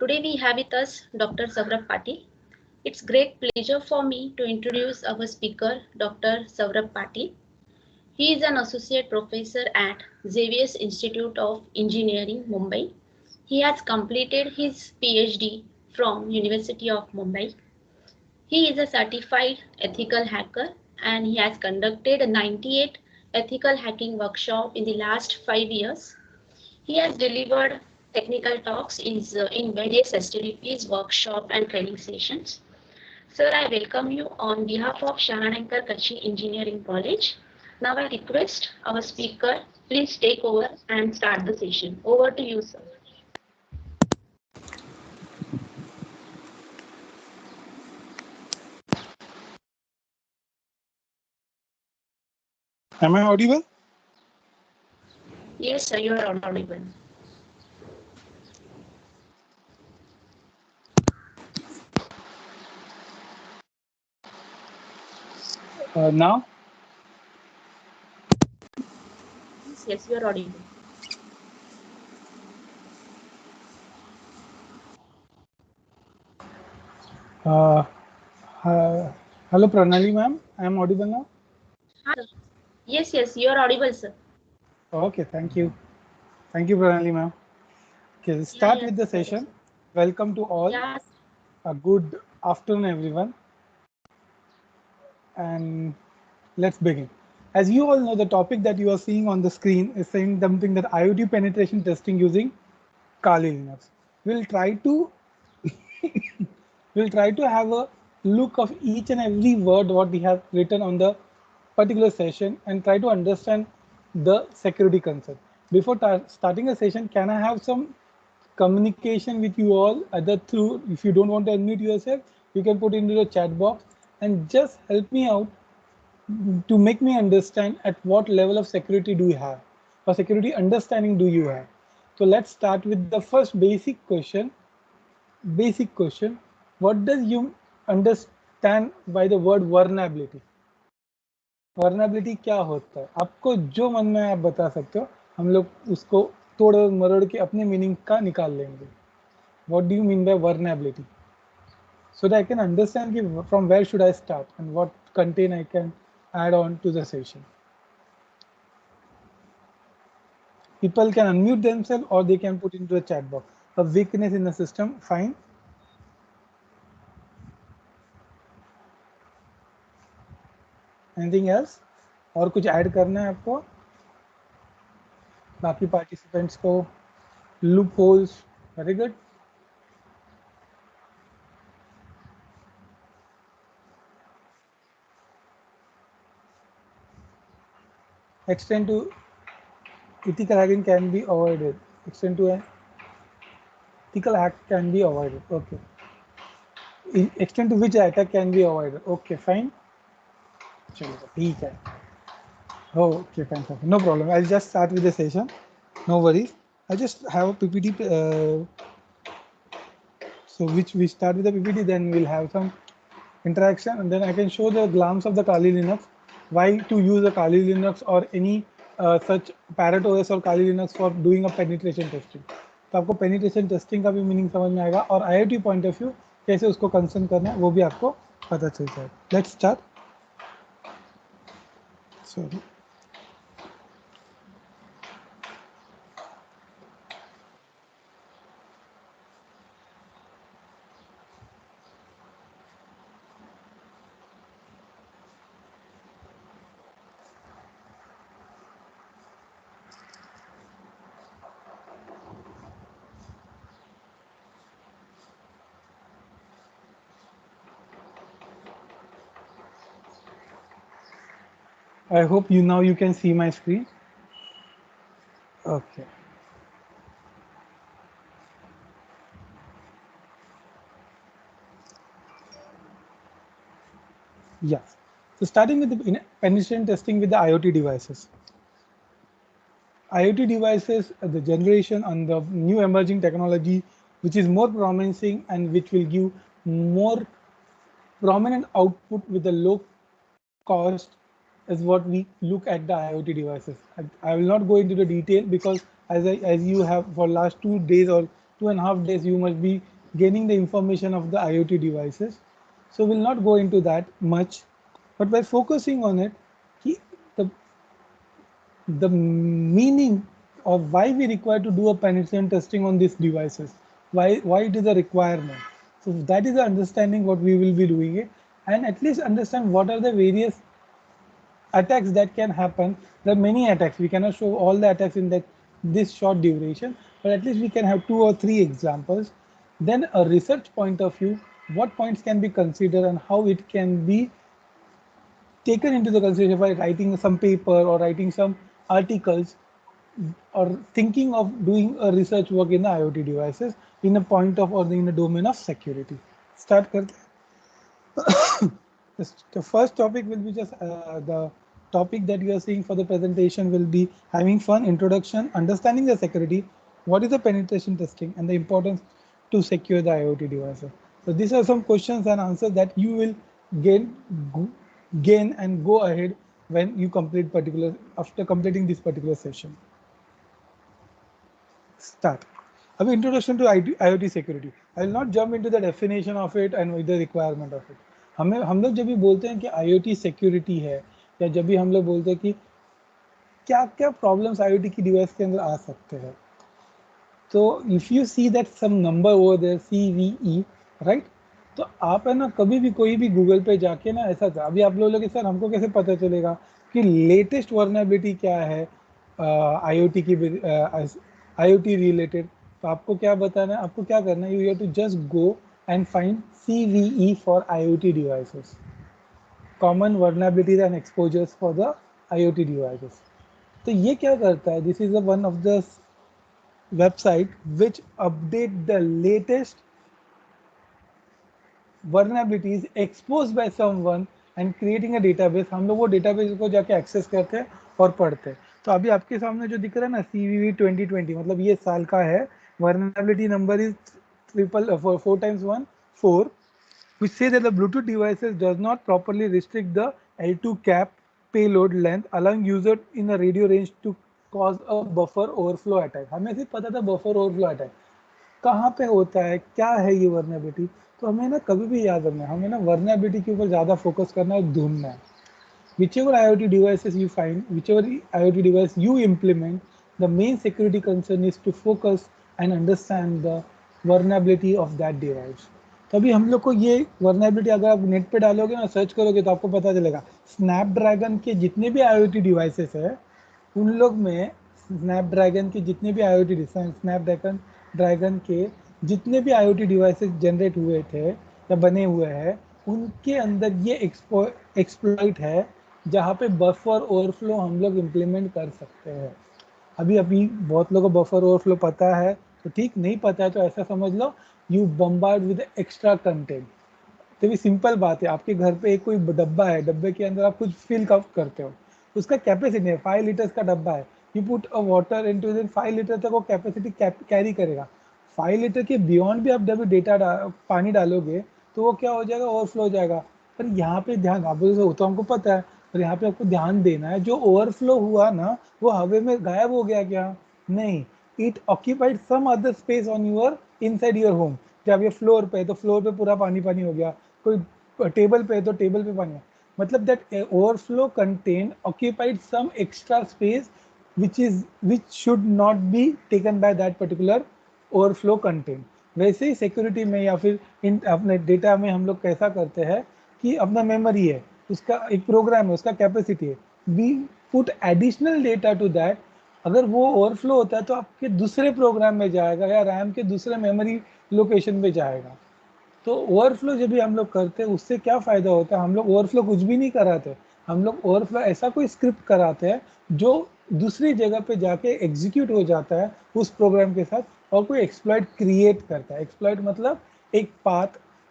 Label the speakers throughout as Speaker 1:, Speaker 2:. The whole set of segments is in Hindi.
Speaker 1: Today we have with us Dr. Saurabh Patil. It's great pleasure for me to introduce our speaker, Dr. Saurabh Patil. He is an associate professor at Xavier Institute of Engineering, Mumbai. He has completed his PhD from University of Mumbai. He is a certified ethical hacker and he has conducted 98 ethical hacking workshops in the last 5 years. He has delivered technical talks in various STDPs, workshop and training sessions. Sir, I welcome you on behalf of Shahanankar Kachi Engineering College. Now I request our speaker, please take over and start the session. Over to you, sir.
Speaker 2: Am I audible?
Speaker 1: Yes, sir, you are audible.
Speaker 2: Now?
Speaker 1: Yes, you are audible.
Speaker 2: Uh, Hello, Pranali ma'am. I am audible now?
Speaker 1: Yes, you are audible, sir.
Speaker 2: Okay, thank you. Thank you, Pranali ma'am. Okay, let's start with the session. Welcome to all.
Speaker 1: Yes.
Speaker 2: A good afternoon, everyone. And let's begin. As you all know, the topic that you are seeing on the screen is saying something that IoT penetration testing using Kali Linux. We'll try to we'll try to have a look of each and every word what we have written on the particular session and try to understand the security concept. Before starting a session, can I have some communication with you all, either through, if you don't want to unmute yourself, you can put into the chat box and just help me out to make me understand at what level of security do you have or security understanding do you have. So let's start with the first basic question. What does you understand by the word vulnerability? Vulnerability क्या होता है? आपको जो मन में आप बता सकते हो, हम लोग उसको तोड़ मरोड़ के अपने मीनिंग का निकाल लेंगे. What do you mean by vulnerability? So that I can understand from where should I start and what content I can add on to the session. People can unmute themselves or they can put into a chat box. A weakness in the system, fine. Anything else? और कुछ ऐड करना है आपको? बाकी पार्टिसिपेंट्स को loop holes, very good. Extend to ethical hacking can be avoided. Extend to ethical hack can be avoided. Okay. Extend to which attack can be avoided. Okay, fine. चलो ठीक है. Oh, okay, fine. No problem. I'll just start with the session. No worries. I just have a PPT. So which we start with the PPT, then we'll have some interaction, and then I can show the glance of the Kali Linux, why to use a Kali Linux or any such Parrot OS or Kali Linux for doing a penetration testing. तो आपको penetration testing का भी मीनिंग समझ में आएगा और IoT पॉइंट ऑफ व्यू कैसे उसको कंसर्न करना है वो भी आपको पता चल जाएगा. Let's start. Sorry. I hope you can see my screen. Okay. Yes. So starting with the penetration testing with the IoT devices. IoT devices, the generation and the new emerging technology, which is more promising and which will give more prominent output with a low cost, is what we look at the IoT devices. I will not go into the detail because as you have for last 2 days or 2.5 days you must be gaining the information of the IoT devices. So we'll not go into that much, but by focusing on it, the meaning of why we require to do a penetration testing on these devices, why it is a requirement. So that is the understanding what we will be doing it, and at least understand what are the various attacks that can happen. There are many attacks. We cannot show all the attacks in this short duration, but at least we can have 2 or 3 examples. Then a research point of view, what points can be considered and how it can be taken into the consideration by writing some paper or writing some articles or thinking of doing a research work in the IoT devices in a point of or in a domain of security. Start karte hain. The first topic will be just the topic that you are seeing for the presentation will be having fun, introduction, understanding the security, what is the penetration testing, and the importance to secure the IoT devices. So these are some questions and answers that you will gain and go ahead when you complete after completing this particular session. Start. Abhi introduction to IoT security. I will not jump into the definition of it and with the requirement of it. हम लोग जब भी बोलते हैं कि IoT security है या जब भी हम लोग बोलते हैं कि क्या क्या प्रॉब्लम्स IoT की डिवाइस के अंदर आ सकते हैं, तो if you see that some number over there CVE, right, तो आप है ना कभी भी कोई भी गूगल पे जाके ना ऐसा था, अभी आप लोग सर हमको कैसे पता चलेगा कि लेटेस्ट वर्नेबिलिटी क्या है IoT की IoT रिलेटेड, तो आपको क्या बताना है, आपको क्या करना है, you have to just go and find CVE for IoT devices, common vulnerabilities and exposures for the IoT devices. तो ये क्या करता है, this is one of the website which update the latest vulnerabilities exposed by someone and creating a database. हम लोग वो database को जाके access करते हैं और पढ़ते हैं. तो अभी आपके सामने जो दिख रहा है ना CVE 2020, मतलब ये साल का है, vulnerability number is 4x1 4, which say that the Bluetooth devices does not properly restrict the L2 cap payload length, allowing user in a radio range to cause a buffer overflow attack. हमें सिर्फ पता था buffer overflow attack कहाँ पे होता है, क्या है ये vulnerability, तो हमें ना कभी भी याद रखना है, हमें ना vulnerability के ऊपर ज़्यादा फोकस करना है, ढूंढना है. Whichever IoT devices you find, whichever IoT device you implement, the main security concern is to focus and understand the vulnerability of that device. तो अभी हम लोग को ये वर्नेबिलिटी अगर आप नेट पे डालोगे ना, सर्च करोगे तो आपको पता चलेगा स्नैपड्रैगन के जितने भी IoT डिवाइसेस है उन लोग में, स्नैपड्रैगन के जितने भी स्नैपड्रैगन के जितने भी IoT डिवाइसेस जनरेट हुए थे या बने हुए हैं, उनके अंदर ये एक्सप्लॉइट है जहाँ पे बफर ओवरफ्लो हम लोग इम्प्लीमेंट कर सकते हैं. अभी बहुत लोगों को बफर ओवरफ्लो पता है तो ठीक, नहीं पता है तो ऐसा समझ लो you bombard with extra content. तो भी सिंपल बात है, आपके घर पे एक कोई डब्बा है, डब्बे के अंदर आप कुछ फिल करते हो, उसका कैपेसिटी है 5 लीटर्स का डब्बा है, you put a water into it, 5 litre तक वो कैपेसिटी कैरी करेगा. 5 लीटर के बियॉन्ड भी आप जब पानी डालोगे तो वो क्या हो जाएगा, ओवरफ्लो हो जाएगा. पर यहाँ पे ध्यान, आप वो तो हमको पता है, पर यहाँ पे आपको ध्यान देना है, जो ओवरफ्लो हुआ ना वो हवे में गायब हो गया क्या, नहीं, it occupied some other space on your inside your home. जब ये फ्लोर पे है तो फ्लोर पे पूरा पानी पानी हो गया, कोई टेबल पे है तो टेबल पे पानी है, मतलब that overflow content occupied some extra space which should not be taken by that particular overflow content. वैसे ही सिक्योरिटी में या फिर अपने डेटा में हम लोग कैसा करते हैं कि अपना मेमोरी है, उसका एक प्रोग्राम है, उसका कैपेसिटी है, we put additional data to that. अगर वो ओवरफ्लो होता है तो आपके दूसरे प्रोग्राम में जाएगा या रैम के दूसरे मेमोरी लोकेशन में जाएगा. तो ओवरफ्लो जब भी हम लोग करते हैं उससे क्या फ़ायदा होता है, हम लोग ओवरफ्लो कुछ भी नहीं कराते, हम लोग ओवरफ्लो ऐसा कोई स्क्रिप्ट कराते हैं जो दूसरी जगह पे जाके एग्जीक्यूट हो जाता है उस प्रोग्राम के साथ, और कोई एक्सप्लॉइट क्रिएट करता है. एक्सप्लॉइट मतलब एक पाथ,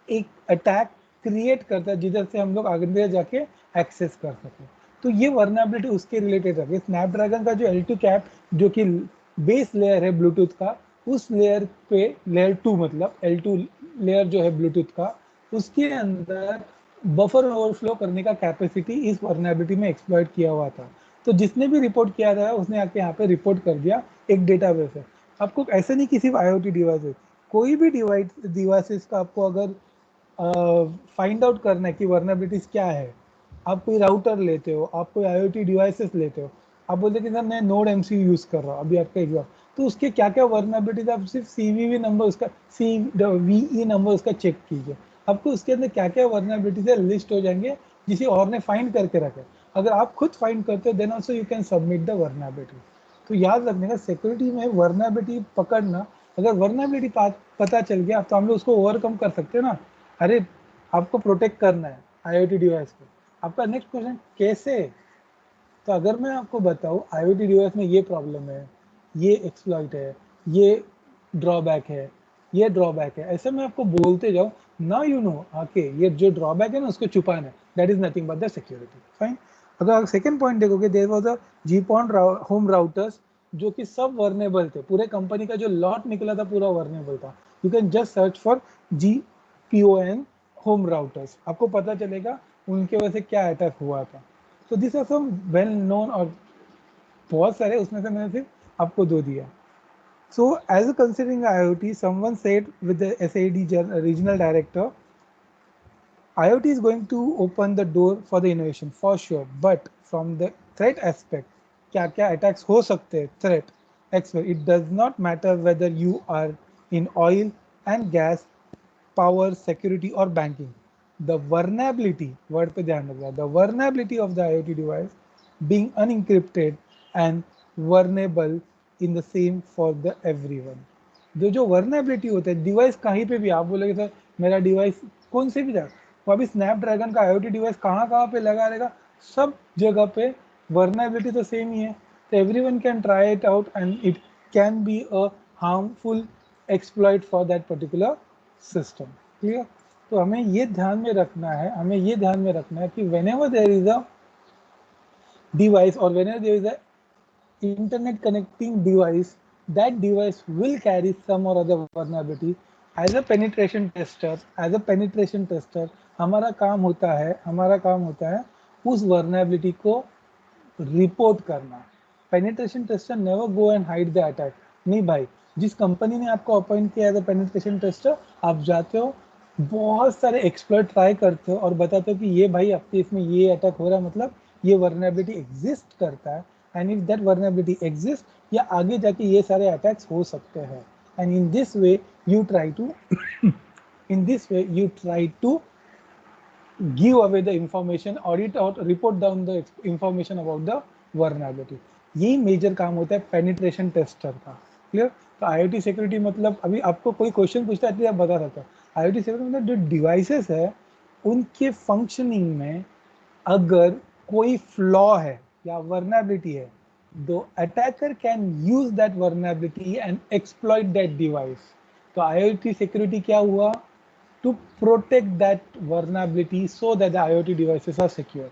Speaker 2: एक अटैक क्रिएट करता है जिधर से हम लोग आगे जाके एक्सेस कर सकें. तो ये वर्नेबिलिटी उसके रिलेटेड है. स्नैपड्रैगन का जो L2 कैप जो कि बेस लेयर है ब्लूटूथ का, उस लेयर पे लेयर 2 मतलब L2 लेयर जो है ब्लूटूथ का, उसके अंदर बफर ओवरफ्लो करने का कैपेसिटी इस वर्नेबिलिटी में एक्सप्लॉइट किया हुआ था. तो जिसने भी रिपोर्ट किया था उसने आके यहाँ पे रिपोर्ट कर दिया एक डेटाबेस है. आपको ऐसा नहीं कि सिर्फ IoT डिवाइसेस, कोई भी डिवाइसेस का आपको अगर फाइंड आउट करना है कि वर्नेबिलिटीज क्या है, आप कोई राउटर लेते हो, आप कोई IoT डिवाइसेस लेते हो, आप बोलते हैं कि सर मैं नोड MCU यूज कर रहा हूँ, अभी आपका एग्जाम, तो उसके क्या क्या वर्नेबिलिटीज, आप सिर्फ CVE नंबर उसका CVE नंबर उसका चेक कीजिए, आपको उसके अंदर क्या क्या वर्नेबिलिटीज है लिस्ट हो जाएंगे, जिसे और ने फाइंड करके रखे। अगर आप खुद फाइंड करते हो then also you can submit the vulnerability. तो याद रखने का, सिक्योरिटी में वर्नेबिलिटी पकड़ना, अगर वर्नेबिलिटी पता चल गया तो हम लोग उसको ओवरकम कर सकते हैं ना। अरे आपको प्रोटेक्ट करना है IoT डिवाइस को। आपका नेक्स्ट क्वेश्चन कैसे, तो अगर मैं आपको बताऊं IoT डिवाइस में ये प्रॉब्लम है, ये एक्सप्लॉइट है, ये ड्रॉबैक है, ये ड्रॉबैक है, ऐसे मैं आपको बोलते जाऊं, नाउ यू नो ओके ये जो ड्रॉबैक है ना उसको छुपाना है, that is nothing but the security. Fine. अगर आप सेकंड पॉइंट देखोगे, there was a GPON home routers जो कि सब वर्नेबल थे, पूरे कंपनी का जो लॉट निकला था पूरा वर्नेबल था। You can just search for GPON home routers, आपको पता चलेगा उनके वजह से क्या अटैक हुआ था। तो this are some well known, और बहुत सारे, उसमें से मैंने सिर्फ आपको दो दिया। So as a considering IoT, someone said with the SAD regional director, IoT is going to open the door for the innovation for sure, but from the threat aspect, क्या क्या attacks हो सकते हैं, threat aspect, it does not matter whether you are in oil and gas, power, security or banking. The vulnerability, word पे ध्यान रखना, the vulnerability of the IoT device being unencrypted and vulnerable in the same for the everyone. जो वर्नेबिलिटी होता है डिवाइस कहीं पे भी, आप बोलोगे सर मेरा डिवाइस कौन से भी जगह, वो अभी स्नैपड्रैगन का IoT डिवाइस कहाँ कहाँ पे लगा रहेगा, सब जगह पे वर्नेबिलिटी तो सेम ही है। तो everyone can try it out and it can be a harmful exploit for that particular system. Clear. तो हमें ये ध्यान में रखना है, हमें ये ध्यान में रखना है कि whenever there is a device or whenever there is a internet connecting device, that device will carry some or other vulnerability. As a penetration tester हमारा काम होता है उस vulnerability को रिपोर्ट करना। Penetration tester never go and hide the attack. नहीं भाई, जिस कंपनी ने आपको अपॉइंट किया एज अ पेनिट्रेशन टेस्टर, आप जाते हो बहुत सारे एक्सप्लॉइट ट्राई करते हो और बताते हो कि ये भाई आपके इसमें ये अटैक हो रहा है, मतलब ये वर्नेबिलिटी एग्जिस्ट करता है, and if that vulnerability exist, या आगे जाके ये सारे अटैक्स हो सकते हैं। And in this way you try to give away the information, audit or report down the information about the vulnerability। यही मेजर काम होता है पेनिट्रेशन टेस्टर का। क्लियर। तो IoT सिक्योरिटी मतलब, अभी आपको कोई क्वेश्चन पूछता है तो आप बता सकते हो IoT सिक्योरिटी मतलब जो डिवाइसेस है उनके फंक्शनिंग में अगर कोई फ्लॉ है या वर्नेबिलिटी है, the attacker can use that vulnerability and exploit that device। तो IoT सिक्योरिटी क्या हुआ, to protect that vulnerability so that the IoT devices are secure।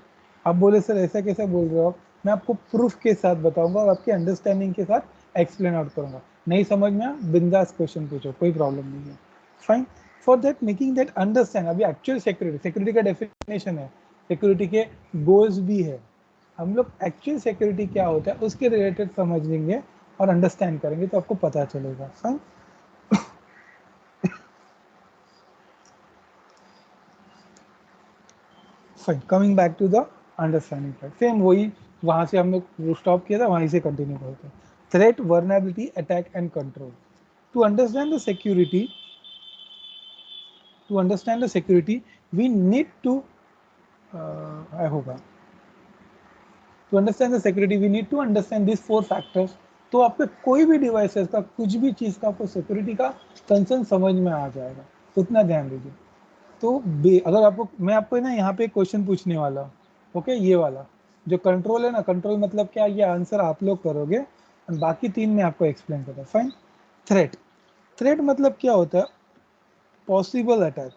Speaker 2: आप बोले सर ऐसा कैसे बोल रहे हो, मैं आपको प्रूफ के साथ बताऊंगा और आपके अंडरस्टैंडिंग के साथ एक्सप्लेन आउट करूंगा। नहीं समझ में बिंदास क्वेश्चन पूछो, कोई प्रॉब्लम नहीं है। Fine. For that making that understand, अभी एक्चुअल सिक्योरिटी का डेफिनेशन है, सिक्योरिटी के गोल्स भी है, हम लोग एक्चुअल सिक्योरिटी क्या होता है उसके रिलेटेड समझ लेंगे और अंडरस्टैंड करेंगे तो आपको पता चलेगा। Fine. Fine, coming back to the understanding part, same वही वहां से हम लोग स्टॉप किया था, वहीं से कंटिन्यू करते हैं। Threat, vulnerability, attack and control. To understand the security, we need to होगा, to understand the security we need to understand this 4 factors. तो आपके कोई भी डिवाइसेस का, कुछ भी चीज का आपको सिक्योरिटी का कंसर्न समझ में आ जाएगा, उतना ध्यान दीजिए। तो अगर आपको, मैं आपको ना यहाँ पे क्वेश्चन पूछने वाला हूँ, ओके, ये वाला जो कंट्रोल है ना, कंट्रोल मतलब क्या, ये आंसर आप लोग करोगे और बाकी 3 में आपको एक्सप्लेन करता है। फाइन। थ्रेट, थ्रेट मतलब क्या होता है, पॉसिबल अटैक।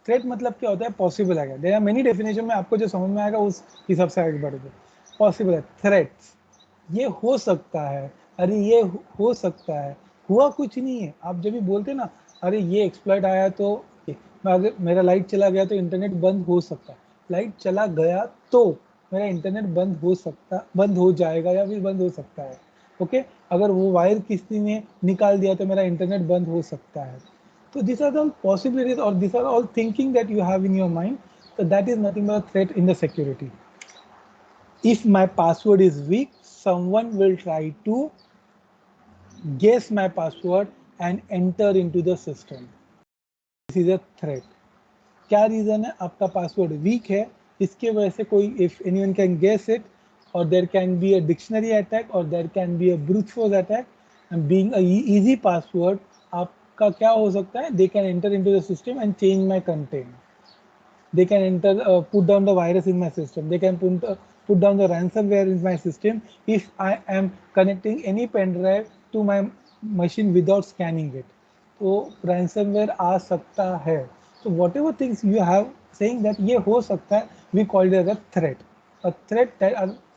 Speaker 2: थ्रेट मतलब क्या होता है, possible attack. There are many definition में, आपको जो समझ में आएगा उस हिसाब से आगे बढ़ोगे। पॉसिबल है थ्रेट्स, ये हो सकता है, अरे ये हो सकता है, हुआ कुछ नहीं है। आप जब भी बोलते ना अरे ये एक्सप्लॉइट आया तो अगर मेरा लाइट चला गया तो इंटरनेट बंद हो सकता है, लाइट चला गया तो मेरा इंटरनेट बंद हो जाएगा या फिर बंद हो सकता है। ओके, अगर वो वायर किसी ने निकाल दिया तो मेरा इंटरनेट बंद हो सकता है। तो दिस आर ऑल पॉसिबिलिटीज और this are all thinking that you have in your mind, so that is nothing but a threat in the security. If my password is weak, someone will try to guess my password and enter into the system. This is a threat. क्या रीजन है आपका पासवर्ड वीक है, इसके वजह से कोई if anyone can guess it, और there can be a dictionary attack और there can be a brute force attack. And being a easy password, आपका क्या हो सकता है, they can enter into the system and change my content. They can enter, put down the virus in my system. They can put down the ransomware in my system if I am connecting any pen drive to my machine without scanning it. तो ransomware आ सकता है. So whatever things you have saying that ये हो सकता है, we call it as a threat. A threat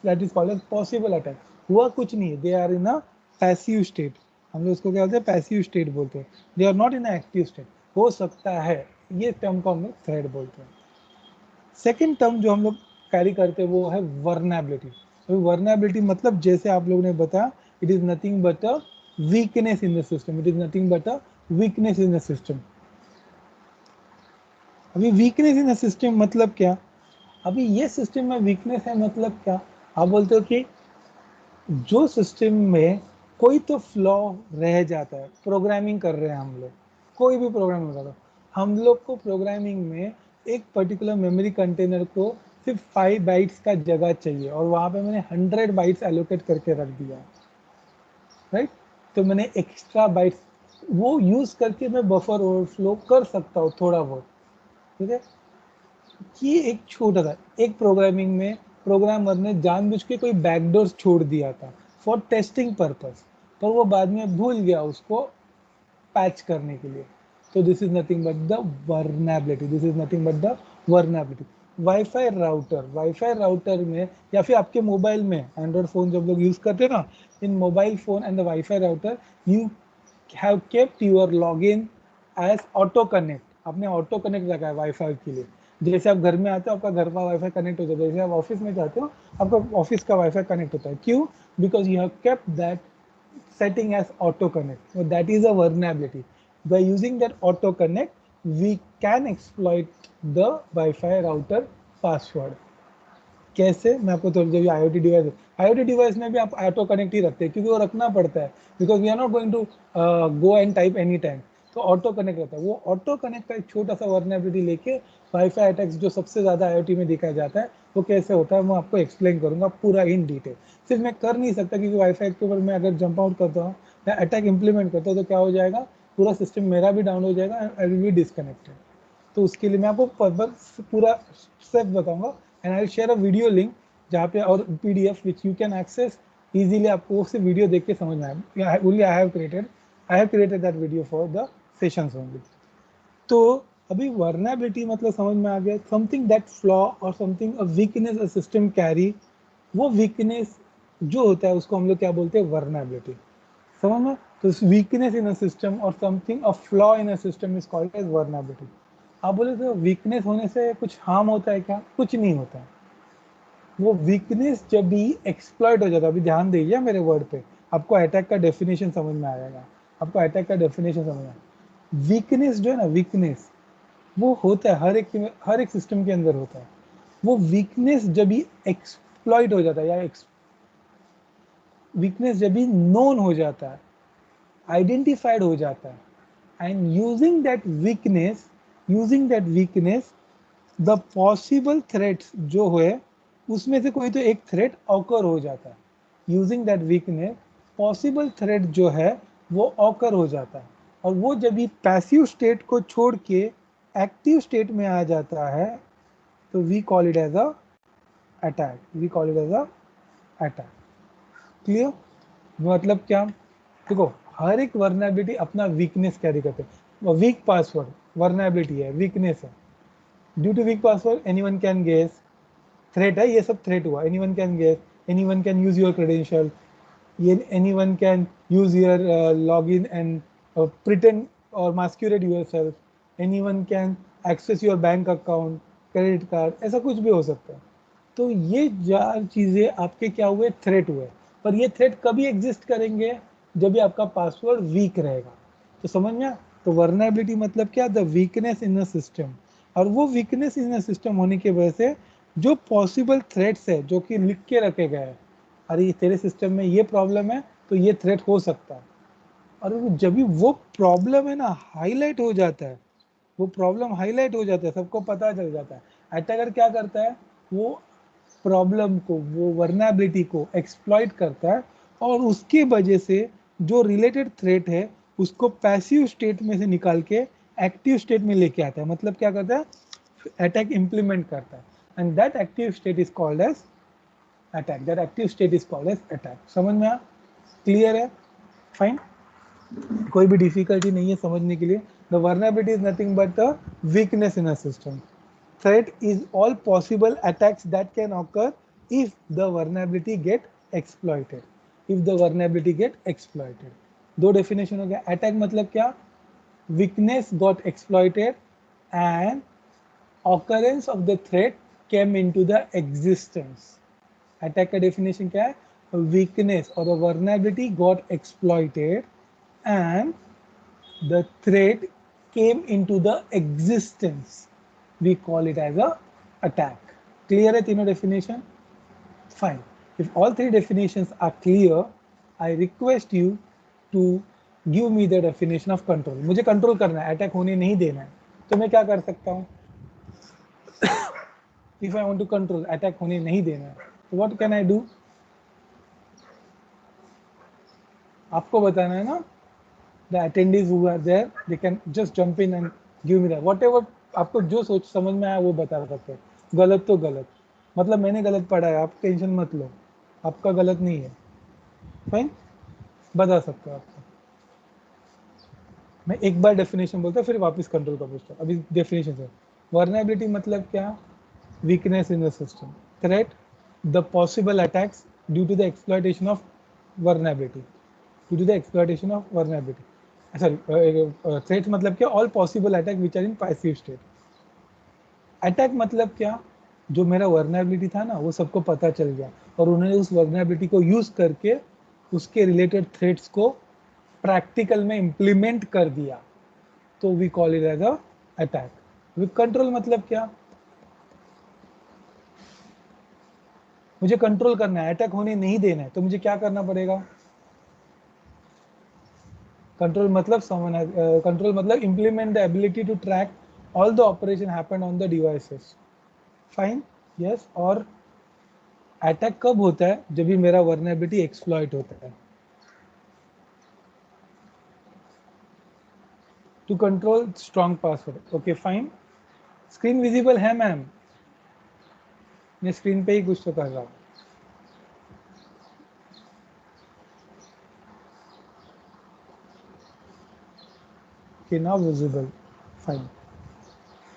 Speaker 2: that is called as possible attack. हुआ कुछ नहीं है. They are in a passive state. हम लोग इसको क्या बोलते हैं, पैसिव स्टेट बोलते हैं. They are not in active state. हो सकता है, ये टर्म को हम लोग थ्रेट बोलते हैं. सेकेंड टर्म जो हम लोग कैरी करते हैं वो है वर्नेबिलिटी. तो वर्नेबिलिटी मतलब जैसे आप लोगों ने बताया, it is nothing but a weakness in the system. It is nothing but a weakness in the system. अभी वीकनेस इन द सिस्टम मतलब क्या, अभी ये सिस्टम में वीकनेस है मतलब क्या, आप बोलते हो कि जो सिस्टम में कोई तो फ्लॉ रह जाता है. प्रोग्रामिंग कर रहे हैं हम लोग, कोई भी प्रोग्रामिंग कर रहे हो, हम लोग को प्रोग्रामिंग में एक पर्टिकुलर मेमोरी कंटेनर को सिर्फ 5 बाइट्स का जगह चाहिए और वहाँ पे मैंने 100 बाइट्स एलोकेट करके रख दिया, राइट. तो मैंने एक्स्ट्रा बाइट्स वो यूज करके मैं बफर ओवरफ्लो कर सकता हूँ थोड़ा बहुत, ठीक है. ये एक छोटा था, एक प्रोग्रामिंग में प्रोग्रामर ने जानबूझ के कोई बैकडोर छोड़ दिया था फॉर टेस्टिंग पर्पस, पर वो बाद में भूल गया उसको पैच करने के लिए. तो this is nothing but the vulnerability. This is nothing but the vulnerability. Wifi router में या फिर आपके मोबाइल में, एंड्रॉइड फोन जब लोग यूज करते हैं ना, in mobile phone and the wifi router you have kept your log in as auto connect. आपने ऑटो कनेक्ट रखा है वाईफाई के लिए. जैसे आप घर में आते हो आपका घर का वाईफाई कनेक्ट हो जाता है, जैसे आप ऑफिस में जाते हो आपका ऑफिस का वाईफाई कनेक्ट होता है. क्यों? Because you have kept that setting as auto connect. So that is a vulnerability. By using that auto connect, we can exploit the Wi-Fi router password. कैसे, मैं आपको थोड़ी देर IoT डिवाइस में भी आप ऑटो कनेक्ट ही रखते हैं क्योंकि वो रखना पड़ता है, because we are not going to go and type any time. तो ऑटो कनेक्ट रहता है. वो ऑटो कनेक्ट का एक छोटा सा वर्नेबिलिटी लेके वाईफाई अटैक्स जो सबसे ज्यादा IoT में दिखाया जाता है वो कैसे होता है मैं आपको एक्सप्लेन करूंगा पूरा इन डिटेल. सिर्फ मैं कर नहीं सकता क्योंकि वाईफाई के ऊपर मैं अगर जंप आउट करता हूँ या अटैक इंप्लीमेंट करता हूँ तो क्या हो जाएगा, पूरा सिस्टम मेरा भी डाउन हो जाएगा, आई विल बी डिस्कनेक्टेड. तो उसके लिए मैं आपको पूरा स्टेप बताऊंगा and I will share a video link जहाँ पे और PDF which you can access easily. आपको उससे वीडियो देख के समझ में आए. Only I have created that video for the sessions only. तो अभी वर्नेबिलिटी मतलब समझ में आ गया, समथिंग दैट फ्लॉ और something a weakness a system carry. वो वीकनेस जो होता है उसको हम लोग क्या बोलते हैं, वर्नेबिलिटी. समझ में? तो वीकनेस इन अ सिस्टम और something a flaw in a system is called as vulnerability. आप बोले तो वीकनेस होने से कुछ हार्म होता है क्या? कुछ नहीं होता है. वो वीकनेस जब भी एक्सप्लॉइट हो जाता है, अभी ध्यान दीजिए मेरे वर्ड पे, आपको अटैक का डेफिनेशन समझ में आएगा. आपको अटैक का डेफिनेशन समझ में आएगा. वीकनेस जो है ना, वीकनेस वो होता है हर एक सिस्टम के अंदर होता है. वो वीकनेस जब भी एक्सप्लॉइट हो जाता है या वीकनेस जब भी नोन हो जाता है, आइडेंटिफाइड हो जाता है, and using that weakness the possible threats जो है उसमें से कोई तो एक थ्रेट ऑकर हो जाता है. Using that weakness possible threat जो है वो ऑकर हो जाता है, और वो जब भी पैसिव स्टेट को छोड़ के एक्टिव स्टेट में आ जाता है तो we call it as a attack. Clear? मतलब क्या, देखो हर एक वर्नेबिलिटी अपना वीकनेस कैरी करते हैं. वीक पासवर्ड वर्नेबिलिटी है, वीकनेस है. Due to weak password anyone can guess. Threat है, ये सब थ्रेट हुआ. Anyone can guess, anyone can use your credential, anyone can use your login and pretend or masquerade yourself. Anyone can access your bank account credit card, ऐसा कुछ भी हो सकता है। तो ये 4 चीज़ें आपके क्या हुए, थ्रेट हुए। पर ये थ्रेट कभी एग्जिस्ट करेंगे, जब भी आपका पासवर्ड वीक रहेगा। तो समझ में आया? तो वर्नरेबिलिटी मतलब क्या, the weakness in a system. और वो वीकनेस इन अ सिस्टम होने की वजह से जो पॉसिबल थ्रेट्स है जो कि लिख के रखे गए हैं, अरे तेरे सिस्टम में ये प्रॉब्लम है तो ये थ्रेट हो सकता है, और जब भी वो प्रॉब्लम है ना हाईलाइट हो जाता है, वो प्रॉब्लम हाईलाइट हो जाता है, सबको पता चल जाता है, अटैकर क्या करता है, वो प्रॉब्लम को, वो वर्नेबिलिटी को एक्सप्लॉइट करता है, और उसकी वजह से जो रिलेटेड थ्रेट है उसको पैसिव स्टेट में से निकाल के एक्टिव स्टेट में लेके आता है। मतलब क्या करता है, अटैक इंप्लीमेंट करता है, and that active state is called as attack, that active state is called as attack. समझ में आया? क्लियर है? फाइन, कोई भी डिफिकल्टी नहीं है समझने के लिए। The vulnerability is nothing but the weakness in a system. Threat is all possible attacks that can occur if the vulnerability get exploited. If the vulnerability get exploited. दो डेफिनेशन हो गया। अटैक मतलब क्या, weakness got exploited and occurrence of the threat came into the existence. Attack का डेफिनेशन क्या है, weakness or the vulnerability got exploited and the threat came into the existence. We call it as a attack. Clear है तीनों definition? Fine. If all three definitions are clear, I request you to give me the definition of control. मुझे control करना है, attack होने नहीं देना है, तो मैं क्या कर सकता हूँ? If I want to control, attack होने नहीं देना है, तो what can I do? आपको बताना है ना? The attendees who are there, they can just jump in and give me that. Whatever आपको जो सोच समझ में आया वो बता सकते हैं। गलत तो गलत, मतलब मैंने गलत पढ़ा है, आप टेंशन मत लो, आपका गलत नहीं है। फाइन, बता सकते हो आपको। मैं एक बार डेफिनेशन बोलता हूँ फिर वापस कंट्रोल का पूछता हूँ। अभी डेफिनेशन है, वर्नेबिलिटी मतलब क्या, weakness in the system. Threat, the possible attacks due to the exploitation of vulnerability, due to the exploitation of vulnerability. Sorry, threat मतलब क्या, all possible attack which are in passive state. Attack मतलब क्या, जो मेरा वर्नेबिलिटी था ना वो सबको पता चल गया, और उन्होंने उस वर्नेबिलिटी को यूज करके उसके रिलेटेड थ्रेट्स को प्रैक्टिकल में इंप्लीमेंट कर दिया, तो we call it as a attack. With control मतलब क्या, मुझे कंट्रोल करना है, अटैक होने नहीं देना है, तो मुझे क्या करना पड़ेगा, कंट्रोल मतलब कंट्रोल मतलब implement the ability to track all the operation happen on the devices. Fine, yes. और अटैक कब होता है, जब भी मेरा वर्नेबिलिटी एक्सप्लॉइट होता है। To control strong password, okay fine. Screen visible है मैम? मैं स्क्रीन पे ही कुछ तो कर रहा हूँ। कि ना विजिबल, फाइन,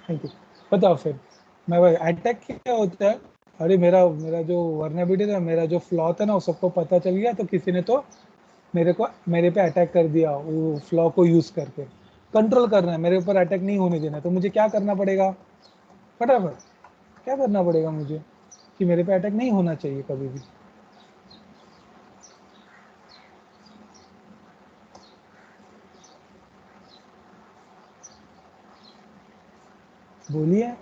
Speaker 2: थैंक यू। बताओ फिर, मैं अटैक क्या होता है, अरे मेरा मेरा जो वर्नेबिलिटी था, मेरा जो फ्लॉ था ना, वो सबको पता चल गया, तो किसी ने तो मेरे पे अटैक कर दिया वो फ्लॉ को यूज करके। कंट्रोल करना है, मेरे ऊपर अटैक नहीं होने देना, तो मुझे क्या करना पड़ेगा, फटाफट क्या करना पड़ेगा मुझे, कि मेरे पे अटैक नहीं होना चाहिए कभी भी। बोलिए।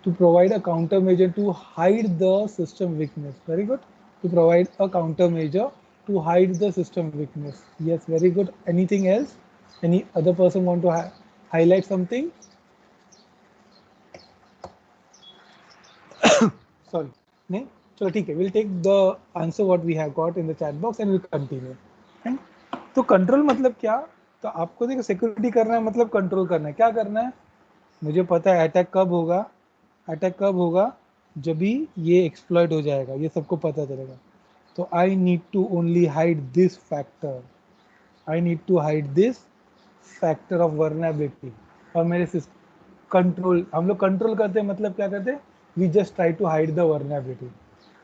Speaker 2: To provide a countermeasure to hide the system weakness. Very good. To provide a countermeasure to hide the system weakness. Yes, very good. Anything else? Any other person want to highlight something? Sorry. नहीं, चलो ठीक है, we'll take the answer what we have got in the chat box and we'll continue. तो कंट्रोल मतलब क्या, तो आपको देखो सिक्योरिटी करना है मतलब कंट्रोल करना है। क्या करना है, मुझे पता है अटैक कब होगा, अटैक कब होगा, जब भी ये एक्सप्लॉइट हो जाएगा, ये सबको पता चलेगा। तो I need to only hide this factor, I need to hide this factor of vulnerability. और मेरे कंट्रोल, हम लोग कंट्रोल करते हैं मतलब क्या करते हैं, we just try to hide the vulnerability.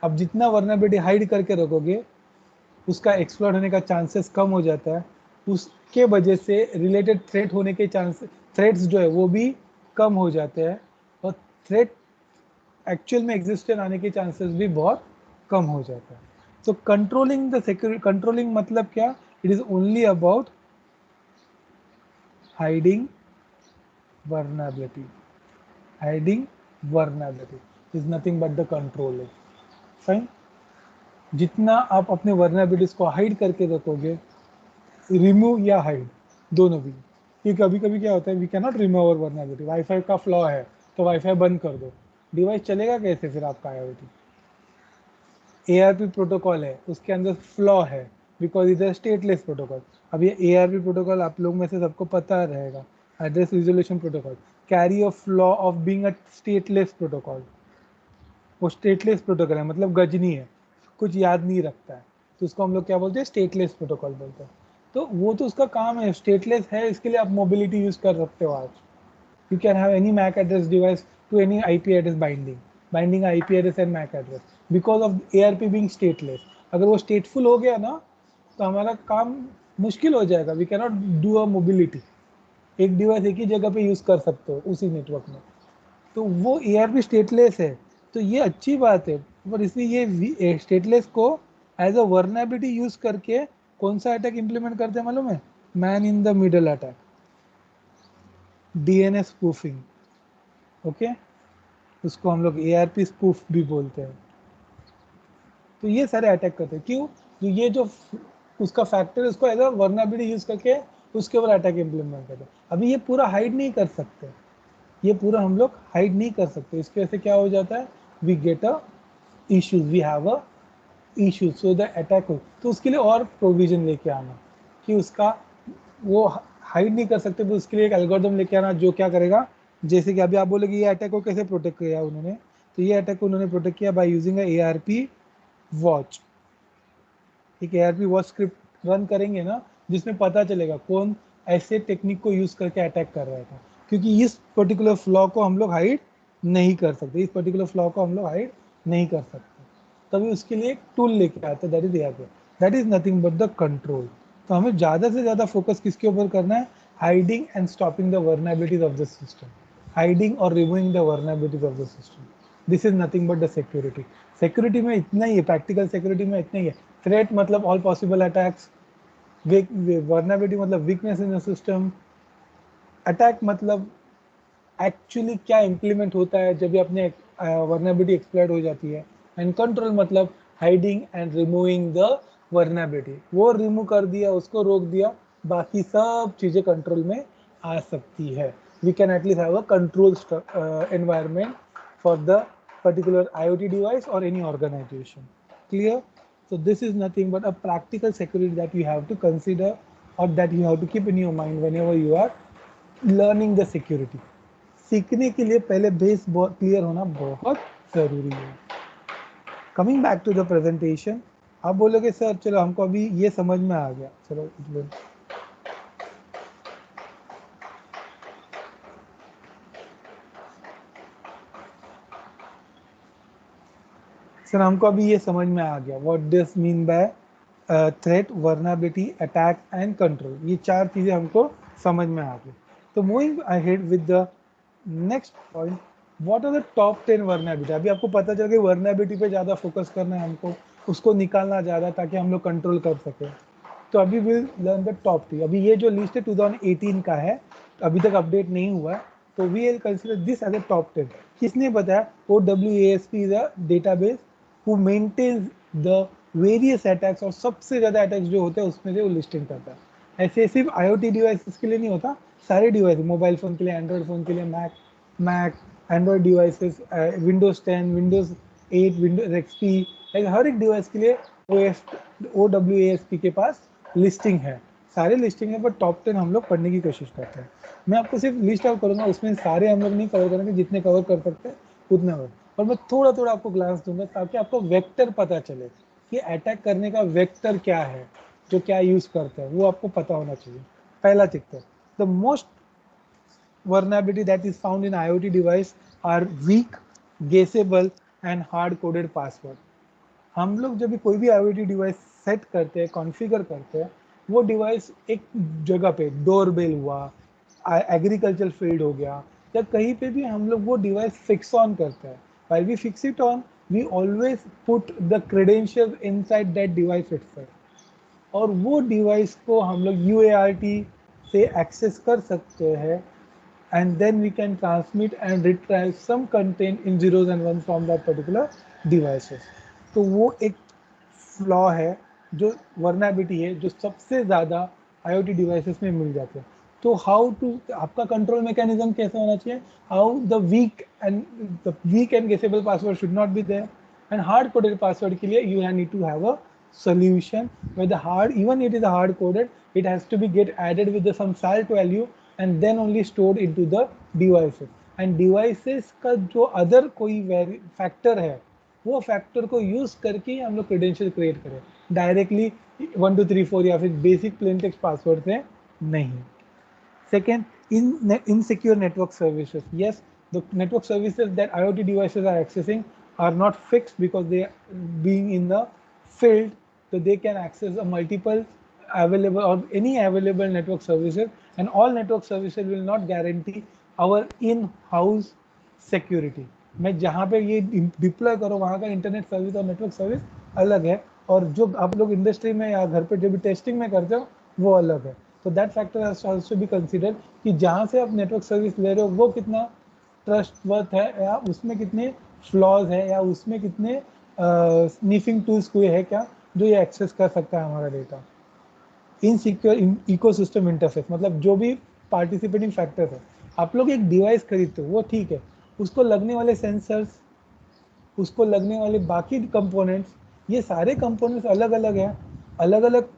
Speaker 2: अब जितना वर्नेबिलिटी हाइड करके रखोगे, उसका एक्सप्लॉइट होने का चांसेस कम हो जाता है, उसके वजह से रिलेटेड थ्रेट होने के चांसेस, थ्रेट्स जो है वो भी कम हो जाते हैं और थ्रेट एक्चुअल में एग्जिस्टेंस आने के चांसेस भी बहुत कम हो जाता है. So controlling the security, controlling मतलब क्या? It is only about hiding vulnerability. Hiding vulnerability is nothing but the controlling. Fine. जितना आप अपने vulnerabilities को hide करके रखोगे, remove या hide दोनों भी. कि कभी कभी क्या होता है, we cannot remove our vulnerability. Wifi का फ्लॉ है तो वाईफाई बंद कर दो, डिवाइस चलेगा कैसे फिर आपका IoT? ARP प्रोटोकॉल है, उसके अंदर फ्लॉ है बिकॉज इधर स्टेटलेस प्रोटोकॉल. अब ये ARP प्रोटोकॉल आप लोग में से सबको पता रहेगा, address resolution protocol carry a flaw of being a stateless protocol. वो स्टेटलेस प्रोटोकॉल है मतलब गजनी है, कुछ याद नहीं रखता है, तो उसको हम लोग क्या बोलते हैं, स्टेटलेस प्रोटोकॉल बोलते हैं. तो वो तो उसका काम है, स्टेटलेस है, इसके लिए आप मोबिलिटी यूज कर सकते हो आज. You can have any MAC address device to any IP address binding IP address and MAC address because of ARP being stateless. अगर वो stateful हो गया ना तो हमारा काम मुश्किल हो जाएगा. We cannot do a mobility. एक डिवाइस एक ही जगह पे यूज कर सकते हो उसी नेटवर्क में, तो वो ARP स्टेटलेस है. तो ये अच्छी बात है, पर इसलिए ये स्टेटलेस को एज अ वर्नेबिलिटी यूज करके कौन सा अटैक इंप्लीमेंट करते हैं मालूम है? Man in the middle attack, DNS spoofing. Okay, उसको हम लोग ARP स्पूफ भी बोलते हैं. तो ये सारे अटैक करते हैं. क्यों? जो ये जो उसका फैक्टर है उसको एज अ वर्नेबिलिटी यूज करके उसके ऊपर अटैक इंप्लीमेंट करते हैं. अभी ये पूरा हाइड नहीं कर सकते, ये पूरा हम लोग हाइड नहीं कर सकते. इसकी वजह से क्या हो जाता है, we get a issues, we have a issues, so the attack हो. तो उसके लिए और प्रोविजन लेके आना कि उसका वो हाइड नहीं कर सकते, तो उसके लिए एक एल्गोरिथम लेके आना जो क्या करेगा. जैसे कि अभी आप बोलोगे ये अटैक को कैसे प्रोटेक्ट किया उन्होंने, तो ये अटैक को उन्होंने प्रोटेक्ट किया बाय यूजिंग ARP वॉच. एक ARP वॉच स्क्रिप्ट रन करेंगे ना, जिसमें पता चलेगा कौन ऐसे टेक्निक को यूज करके अटैक कर रहा था, क्योंकि इस पर्टिकुलर फ्लॉ को हम लोग हाइड नहीं कर सकते, इस पर्टिकुलर फ्लॉ को हम लोग हाइड नहीं कर सकते. तभी उसके लिए एक टूल लेके आते हैं, that is ARP. That is nothing but the control. तो हमें ज़्यादा से ज़्यादा फोकस किसके ऊपर करना है, hiding and stopping the vulnerabilities of the system, hiding और removing the vulnerabilities of the system. This is nothing but the security. Security में इतना ही है, प्रैक्टिकल सिक्योरिटी में इतना ही है. थ्रेट मतलब ऑल पॉसिबल अटैक्स, वर्नेबिलिटी मतलब weakness in the system, attack मतलब एक्चुअली क्या इम्प्लीमेंट होता है जब ये अपने वर्नेबिलिटी एक्सप्लॉइट हो जाती है. एंड कंट्रोल मतलब hiding and removing the vulnerability. वो रिमूव कर दिया, उसको रोक दिया, बाकी सब चीज़ें कंट्रोल में आ सकती है. We can at least have a control environment for the particular IoT device or any organization. Clear? So this is nothing but a practical security that you have to consider or that you have to keep in your mind whenever you are learning the security. सीखने के लिए पहले बेस क्लियर होना बहुत ज़रूरी है. Coming back to the presentation, आप बोलोगे सर चलो हमको अभी ये समझ में आ गया, चलो सर हमको अभी ये समझ में आ गया what this mean by threat, vulnerability, attack and control. ये चार चीज़ें हमको समझ में आ गई. तो moving ahead with the next point, what are the top 10 vulnerability. अभी आपको पता चल गया वर्नेबिलिटी पे ज़्यादा फोकस करना है हमको, उसको निकालना ज़्यादा ताकि हम लोग कंट्रोल कर सकें. तो अभी विल लर्न द टॉप 3. अभी ये जो लिस्ट है 2018 का है, अभी तक अपडेट नहीं हुआ है, तो we will consider this as a top 10. किसने बताया? OWASP is a database who maintains the various attacks, और सबसे ज़्यादा अटैक्स जो होते हैं उसमें से वो लिस्टिंग करता है. ऐसे सिर्फ IoT डिवाइसेस के लिए नहीं होता, सारे डिवाइस, मोबाइल फ़ोन के लिए, एंड्रॉयड फ़ोन के लिए, Mac Android devices, Windows 10, Windows 8, Windows XP, हर एक डिवाइस के लिए OWASP के पास लिस्टिंग है. सारे लिस्टिंग है, पर टॉप 10 हम लोग पढ़ने की कोशिश करते हैं. मैं आपको सिर्फ लिस्ट आउट करूँगा, उसमें सारे हम लोग नहीं कवर करेंगे, जितने कवर कर सकते हैं उतना कवर, और मैं थोड़ा थोड़ा आपको ग्लांस दूंगा ताकि आपको वेक्टर पता चले कि अटैक करने का वेक्टर क्या है, जो क्या यूज करते हैं वो आपको पता होना चाहिए. पहला चित्र, the most vulnerability that is found in IoT device are weak, guessable and hard coded password. हम लोग जब भी कोई भी IoT डिवाइस सेट करते हैं, कॉन्फ़िगर करते हैं, वो डिवाइस एक जगह पे डोरबेल हुआ, एग्रीकल्चर फील्ड हो गया, या कहीं पे भी हम लोग वो डिवाइस फिक्स ऑन करते हैं. While we fix it on, we always put the credentials inside that device itself. और वो डिवाइस को हम लोग UART से एक्सेस कर सकते हैं, and then we can transmit and retrieve some content in zeros and ones from that particular devices. तो वो एक फ्लॉ है, जो वर्नाबिलिटी है, जो सबसे ज़्यादा IoT डिवाइसेस में मिल जाते हैं. तो हाउ टू, आपका कंट्रोल मैकेनिज्म कैसा होना चाहिए, how the weak and guessable password should not be there, and hard coded password के लिए you need to have a solution where the hard, even it is a hard coded, it has to be get added with some salt value and then only stored into the devices. And devices का जो other कोई फैक्टर है, वो फैक्टर को यूज करके हम लोग क्रेडेंशियल क्रिएट करें, डायरेक्टली 1 2 3 4 या फिर बेसिक प्लेन टेक्स्ट पासवर्ड से नहीं. Second, insecure network services. Yes, the network services that IoT devices are accessing are not fixed because they being in the field, so they can access a multiple available or any available network services, and all network services will not guarantee our in-house security. मैं जहाँ पे ये डिप्लॉय करो वहाँ का इंटरनेट सर्विस और नेटवर्क सर्विस अलग है, और जो आप लोग इंडस्ट्री में या घर पे जो भी टेस्टिंग में करते हो वो अलग है. तो that factor has to also be consider कि जहाँ से आप नेटवर्क सर्विस ले रहे हो वो कितना ट्रस्टवर्थ है, या उसमें कितने फ्लॉज है, या उसमें कितने स्नीफिंग टूल्स कोई है क्या जो ये एक्सेस कर सकता है हमारा डेटा. इनसिक्योर इकोसिस्टम इंटरफेस, मतलब जो भी पार्टिसिपेटिंग फैक्टर्स है, आप लोग एक डिवाइस खरीदते हो वो ठीक है, उसको लगने वाले सेंसर्स, उसको लगने वाले बाकी कंपोनेंट्स, ये सारे कंपोनेंट्स अलग अलग हैं, अलग अलग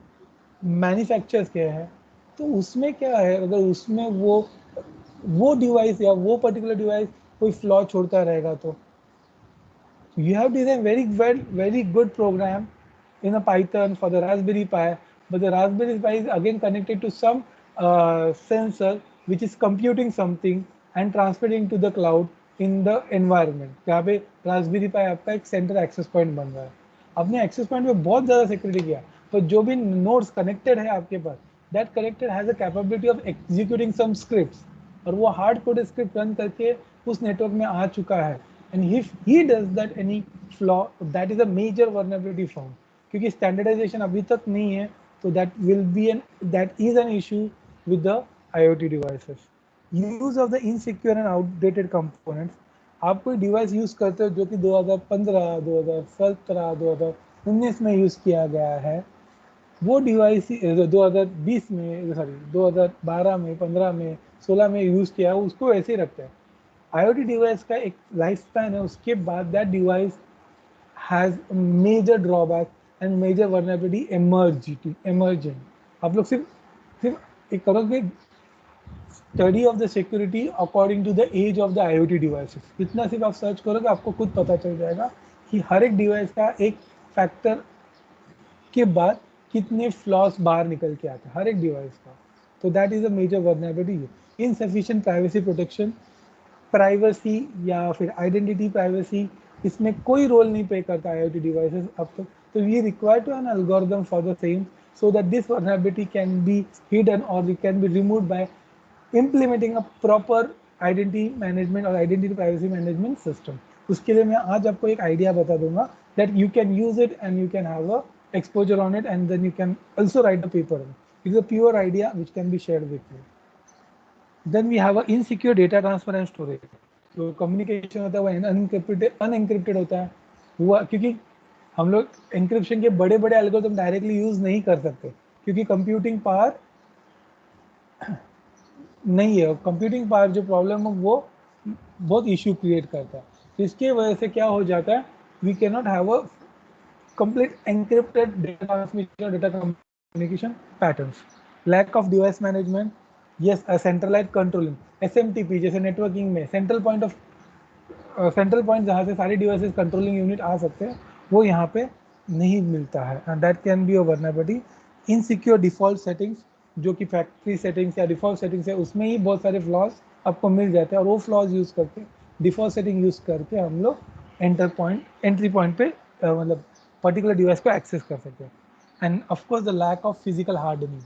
Speaker 2: मैन्युफैक्चरर्स के हैं. तो उसमें क्या है, अगर उसमें वो डिवाइस या वो पर्टिकुलर डिवाइस कोई फ्लॉ छोड़ता रहेगा तो you have designed very good program in a Python for the Raspberry Pi, but the Raspberry Pi is again connected to some sensor which is computing something and transmitting to the cloud in the environment. जहाँ पे Raspberry Pi आपका एक सेंटर एक्सेस पॉइंट बन रहा है. आपने एक्सेस पॉइंट में बहुत ज़्यादा सिक्योरिटी किया, तो जो भी नोड्स कनेक्टेड है आपके पास, that connected has a capability of executing some scripts, और वो हार्ड कोडेड स्क्रिप्ट रन करके उस नेटवर्क में आ चुका है. And if he does that any flaw, that is a major vulnerability found. क्योंकि standardization अभी तक नहीं है, तो that is an issue with the IoT devices. Use of the insecure and outdated components. आप कोई डिवाइस यूज करते हो जो कि 2015, 2017, 2019 में यूज किया गया है, वो डिवाइस 2020 में, सॉरी 2012 में, 15 में, 16 में यूज किया है, उसको ऐसे ही रखते हैं. IoT डिवाइस का एक लाइफ स्पैन है, उसके बाद that device has major drawback and major vulnerability emerging. आप लोग सिर्फ एक करोगे study of the security according to the age of the IoT devices, इतना सिर्फ आप सर्च करोगे आपको खुद पता चल जाएगा कि हर एक डिवाइस का एक फैक्टर के बाद कितने फ्लॉस बाहर निकल के आते हैं हर एक डिवाइस का. तो that is a major vulnerability. Insufficient privacy protection, privacy या फिर आइडेंटिटी प्राइवेसी, इसमें कोई रोल नहीं प्ले करता IoT डिवाइसेस अब तक. तो we require to an algorithm for the same, so that this vulnerability can be hidden or it can be removed by implementing a proper identity management or identity privacy management system. उसके लिए मैं आज आपको एक आइडिया बता दूंगा that you can use it and you can have a exposure on it, and then you can also write a paper. It is a pure idea which can be shared with you. Then we have a insecure data transfer and storage. तो कम्युनिकेशन होता है वो अनएनक्रिप्टेड होता है, हुआ क्योंकि हम लोग एनक्रिप्शन के बड़े बड़े एल्गोरिथम डायरेक्टली यूज नहीं कर सकते क्योंकि कंप्यूटिंग पावर नहीं है. कंप्यूटिंग पावर जो प्रॉब्लम है वो बहुत इश्यू क्रिएट करता है. तो इसके वजह से क्या हो जाता है, we can not have a complete encrypted data transmission, data communication patterns. Lack of device management, yes, centralize controlling, SMTP जैसे नेटवर्किंग में सेंट्रल पॉइंट जहाँ से सारी डिवाइसेस कंट्रोलिंग यूनिट आ सकते हैं, वो यहाँ पे नहीं मिलता है, and that can be a vulnerability. Insecure default settings, जो कि फैक्ट्री सेटिंग्स या डिफॉल्ट सेटिंग्स है, उसमें ही बहुत सारे फ्लॉज आपको मिल जाते हैं, और वो फ्लॉज यूज करके, डिफॉल्ट सेटिंग यूज करके हम लोग एंट्री पॉइंट पे मतलब पर्टिकुलर डिवाइस को एक्सेस कर सकते हैं. And of course the lack of physical hardening.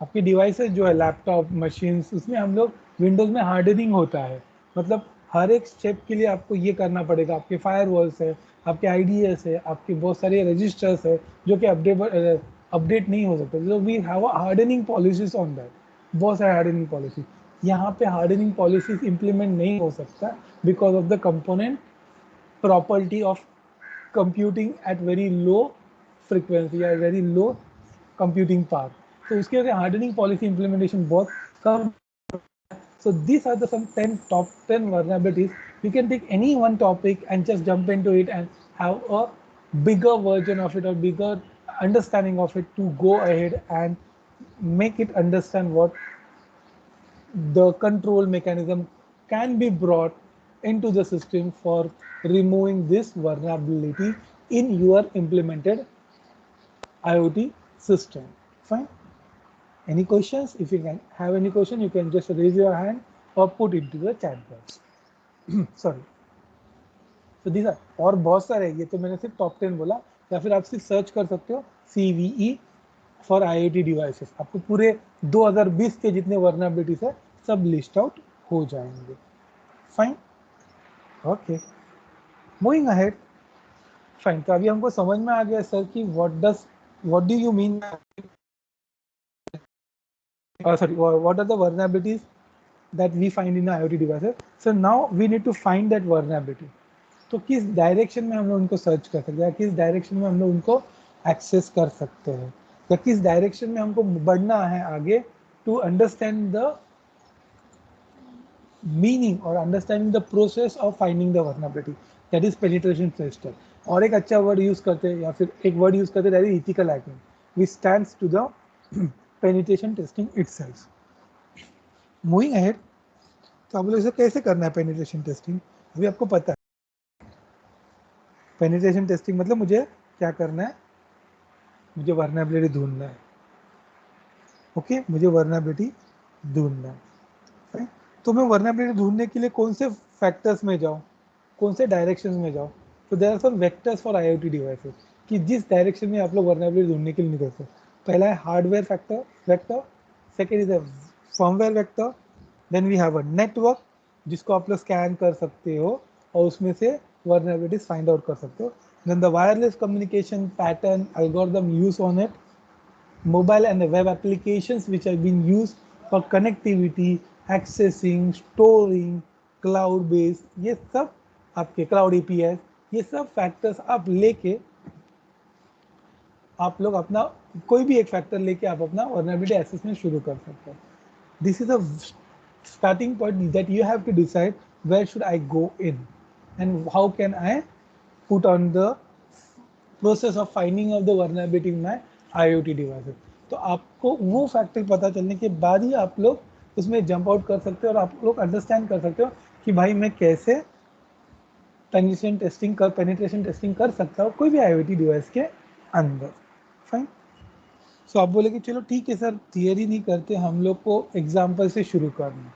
Speaker 2: आपके डिवाइसेस जो है लैपटॉप मशीन्स, उसमें हम लोग विंडोज़ में हार्डनिंग होता है, मतलब हर एक स्टेप के लिए आपको ये करना पड़ेगा। आपके फायरवॉल्स है, आपके आईडीएस है, आपके बहुत सारे रजिस्टर्स है जो कि अपडेट नहीं हो सकते। तो we have hardening policies on that, बहुत सारे हार्डनिंग पॉलिसी। यहाँ पे हार्डनिंग पॉलिसीज इंप्लीमेंट नहीं हो सकता because of the component property of computing at very low frequency या वेरी लो कंप्यूटिंग पावर। तो उसके वजह से हार्डनिंग पॉलिसी इंप्लीमेंटेशन बहुत कम। So these are the some 10 top 10 vulnerabilities. You can take any one topic and just jump into it and have a bigger version of it or bigger understanding of it to go ahead and make it understand what the control mechanism can be brought into the system for removing this vulnerability in your implemented IoT system. Fine. Any questions? If you can have any question, you can just raise your hand or put it to the chat box. Sorry. So these are और बहुत सारे हैं, ये तो मैंने सिर्फ टॉप 10 बोला, या फिर आप सिर्फ सर्च कर सकते हो CVE फॉर IoT डिवाइसेस, आपको पूरे 2020 के जितने वर्नाबिलिटीज है सब लिस्ट आउट हो जाएंगे. Fine, okay, moving ahead. Fine, तो अभी हमको समझ में आ गया सर कि what do you mean, sorry, what are the vulnerabilities that we find in IoT devices. So now we need to find that vulnerability. तो किस डायरेक्शन में हम लोग उनको सर्च कर सकते हैं, या किस डायरेक्शन में हम लोग उनको एक्सेस कर सकते हैं, या किस डायरेक्शन में हमको बढ़ना है आगे टू अंडरस्टैंड द मीनिंग और understanding the process of finding the vulnerability, that is penetration tester. और एक अच्छा वर्ड यूज करते हैं, या फिर एक वर्ड यूज करते हैं, that is ethical hacking, which stands to the penetration testing itself. Moving ahead, तो आप लोग इसे कैसे करना है पेनिट्रेशन टेस्टिंग, अभी आपको पता है. पेनिट्रेशन टेस्टिंग मतलब मुझे क्या करना है, मुझे वर्नेबिलिटी ढूंढना है. ओके, मुझे वर्नेबिलिटी ढूंढना है. तो मैं वर्नेबिलिटी ढूंढने के लिए कौन से फैक्टर्स में जाऊँ, कौन से डायरेक्शन में जाऊँ. तो there are some vectors for IoT devices, कि जिस डायरेक्शन में आप लोग वर्नेबिलिटी ढूंढने के लिए निकलते हैं. पहला है hardware factor vector, second is a firmware vector, then we have a network जिसको आप लोग स्कैन कर सकते हो और उसमें से vulnerabilities फाइंड आउट कर सकते हो. Then the wireless communication pattern algorithm use on it, mobile and the web applications which have been used for connectivity, accessing, storing, cloud based, ये सब आपके cloud APIs, ये सब फैक्टर्स आप लेके आप लोग अपना कोई भी एक फैक्टर लेके आप अपना vulnerability assessment शुरू कर सकते हो. This is a starting point that you have to decide where should I go in and how can I put on the process of finding of the vulnerability in my IoT devices. तो आपको वो फैक्टर पता चलने के बाद ही आप लोग उसमें जंप आउट कर सकते हो और आप लोग अंडरस्टैंड कर सकते हो कि भाई मैं कैसे पेनिट्रेशन टेस्टिंग कर सकता हूँ कोई भी IoT डिवाइस के अंदर. फाइन. सो आप बोले कि चलो ठीक है सर, थियरी नहीं करते, हम लोग को एग्जाम्पल से शुरू करना.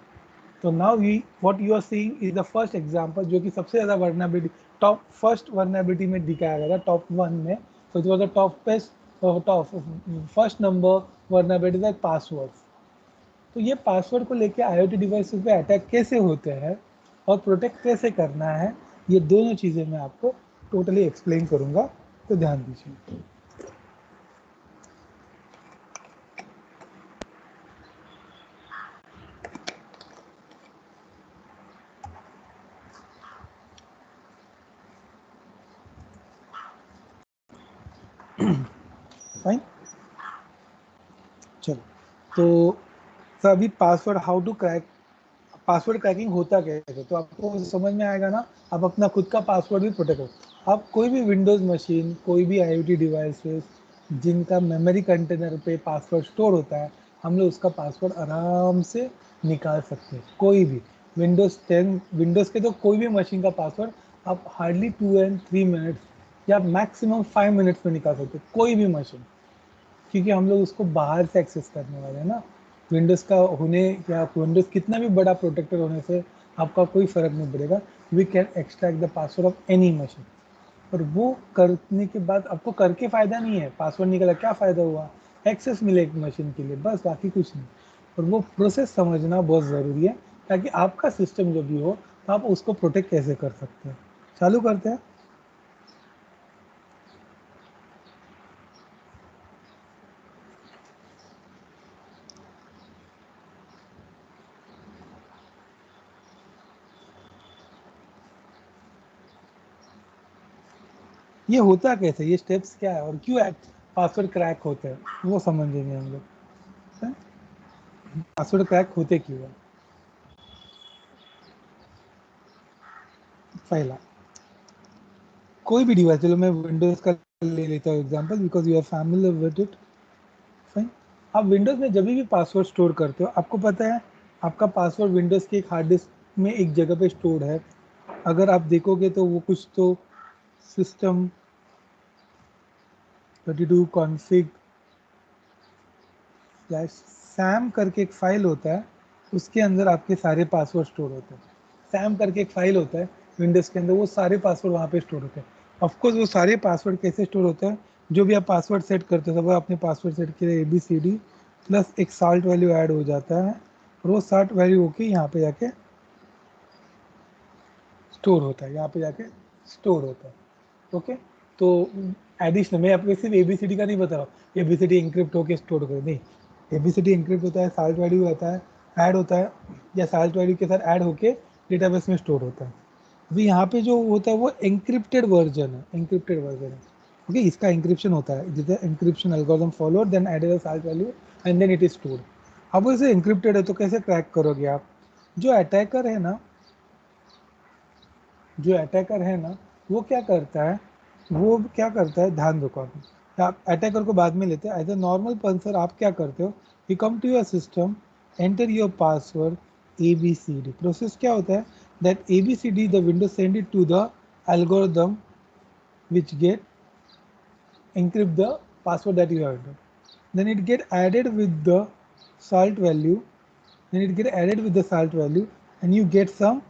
Speaker 2: तो now what you are seeing is the first example, जो कि सबसे ज़्यादा वर्नेबिलिटी टॉप फर्स्ट वर्नेबिलिटी में दिखाया गया था, टॉप 1 में. तो it was the top first number vulnerability that passwords. तो ये पासवर्ड को लेके IoT डिवाइसेस पे अटैक कैसे होते हैं और प्रोटेक्ट कैसे करना है, ये दोनों चीज़ें मैं आपको टोटली एक्सप्लेन करूँगा, तो ध्यान दीजिए. फाइन, चलो. तो सर अभी password, how to crack, password cracking होता कैसे, तो आपको समझ में आएगा ना. आप अपना खुद का पासवर्ड भी प्रोटेक्ट करो. आप कोई भी विंडोज़ मशीन, कोई भी IoT डिवाइसेस जिनका मेमोरी कंटेनर पे पासवर्ड स्टोर होता है, हम लोग उसका पासवर्ड आराम से निकाल सकते हैं. कोई भी विंडोज़ 10, विंडोज़ के तो कोई भी मशीन का पासवर्ड आप हार्डली 2 and 3 मिनट्स या मैक्सिमम 5 मिनट्स में निकाल सकते हैं, कोई भी मशीन. क्योंकि हम लोग उसको बाहर से एक्सेस करने वाले हैं ना. विंडोज़ का होने या विंडोज़ कितना भी बड़ा प्रोटेक्टर होने से आपका कोई फ़र्क नहीं पड़ेगा. We can extract the password of any machine. और वो करने के बाद आपको करके फायदा नहीं है, पासवर्ड निकला क्या फायदा हुआ, एक्सेस मिले एक मशीन के लिए, बस बाकी कुछ नहीं। और वो प्रोसेस समझना बहुत ज़रूरी है ताकि आपका सिस्टम जो भी हो तो आप उसको प्रोटेक्ट कैसे कर सकते हैं। चालू करते हैं। ये होता कैसे, ये स्टेप्स क्या है और क्यों पासवर्ड क्रैक होते हैं वो समझेंगे हम लोग। पासवर्ड क्रैक होते क्यों है। पहला, कोई भी डिवाइस, चलो मैं विंडोज का ले लेता हूँ example because you are familiar with it. Fine. आप विंडोज में जब भी पासवर्ड स्टोर करते हो, आपको पता है आपका पासवर्ड विंडोज के एक हार्ड डिस्क में एक जगह पे स्टोर है। अगर आप देखोगे तो वो कुछ तो सिस्टम 32 config सैम करके एक फाइल होता है, उसके अंदर आपके सारे पासवर्ड स्टोर होते हैं। सैम करके एक फाइल होता है विंडोज के अंदर, वो सारे पासवर्ड वहाँ पे स्टोर होते हैं। ऑफकोर्स वो सारे पासवर्ड कैसे स्टोर होते हैं, जो भी आप पासवर्ड सेट करते हो, वो आपने पासवर्ड सेट किया ABCD प्लस एक साल्ट वैल्यू ऐड हो जाता है, और वो साल्ट वैल्यू होके यहाँ पे जाके स्टोर होता है, यहाँ पे जाके स्टोर होता है। ओके, तो एडिशनल मैं आपको सिर्फ ABCD का नहीं बता रहा हूँ, ABCD इंक्रिप्ट होके स्टोर कर नहीं, ABCD इंक्रिप्ट होता है, साल्ट वैल्यू आता है, ऐड होता है, या साल्ट वैल्यू के साथ ऐड होके डेटाबेस में स्टोर होता है। अभी यहाँ पे जो होता है वो एंक्रिप्टेड वर्जन है, एंक्रिप्टेड वर्जन है। ओके, इसका इंक्रिप्शन होता है, जिसे encryption algorithm followed then added a salt value and then it is stored. अब इसे इंक्रिप्टेड है तो कैसे क्रैक करोगे आप। जो अटैकर है ना, जो अटैकर है ना, वो क्या करता है, वो क्या करता है, ध्यान रखो आप अटैकर को बाद में लेते हैं। एज ए नॉर्मल पर्सन आप क्या करते हो, you come to your system, enter your password ABCD। Process क्या होता है, that ABCD the window send it to the algorithm which get encrypt the password that you have entered. Then it get added with the salt value, and you get some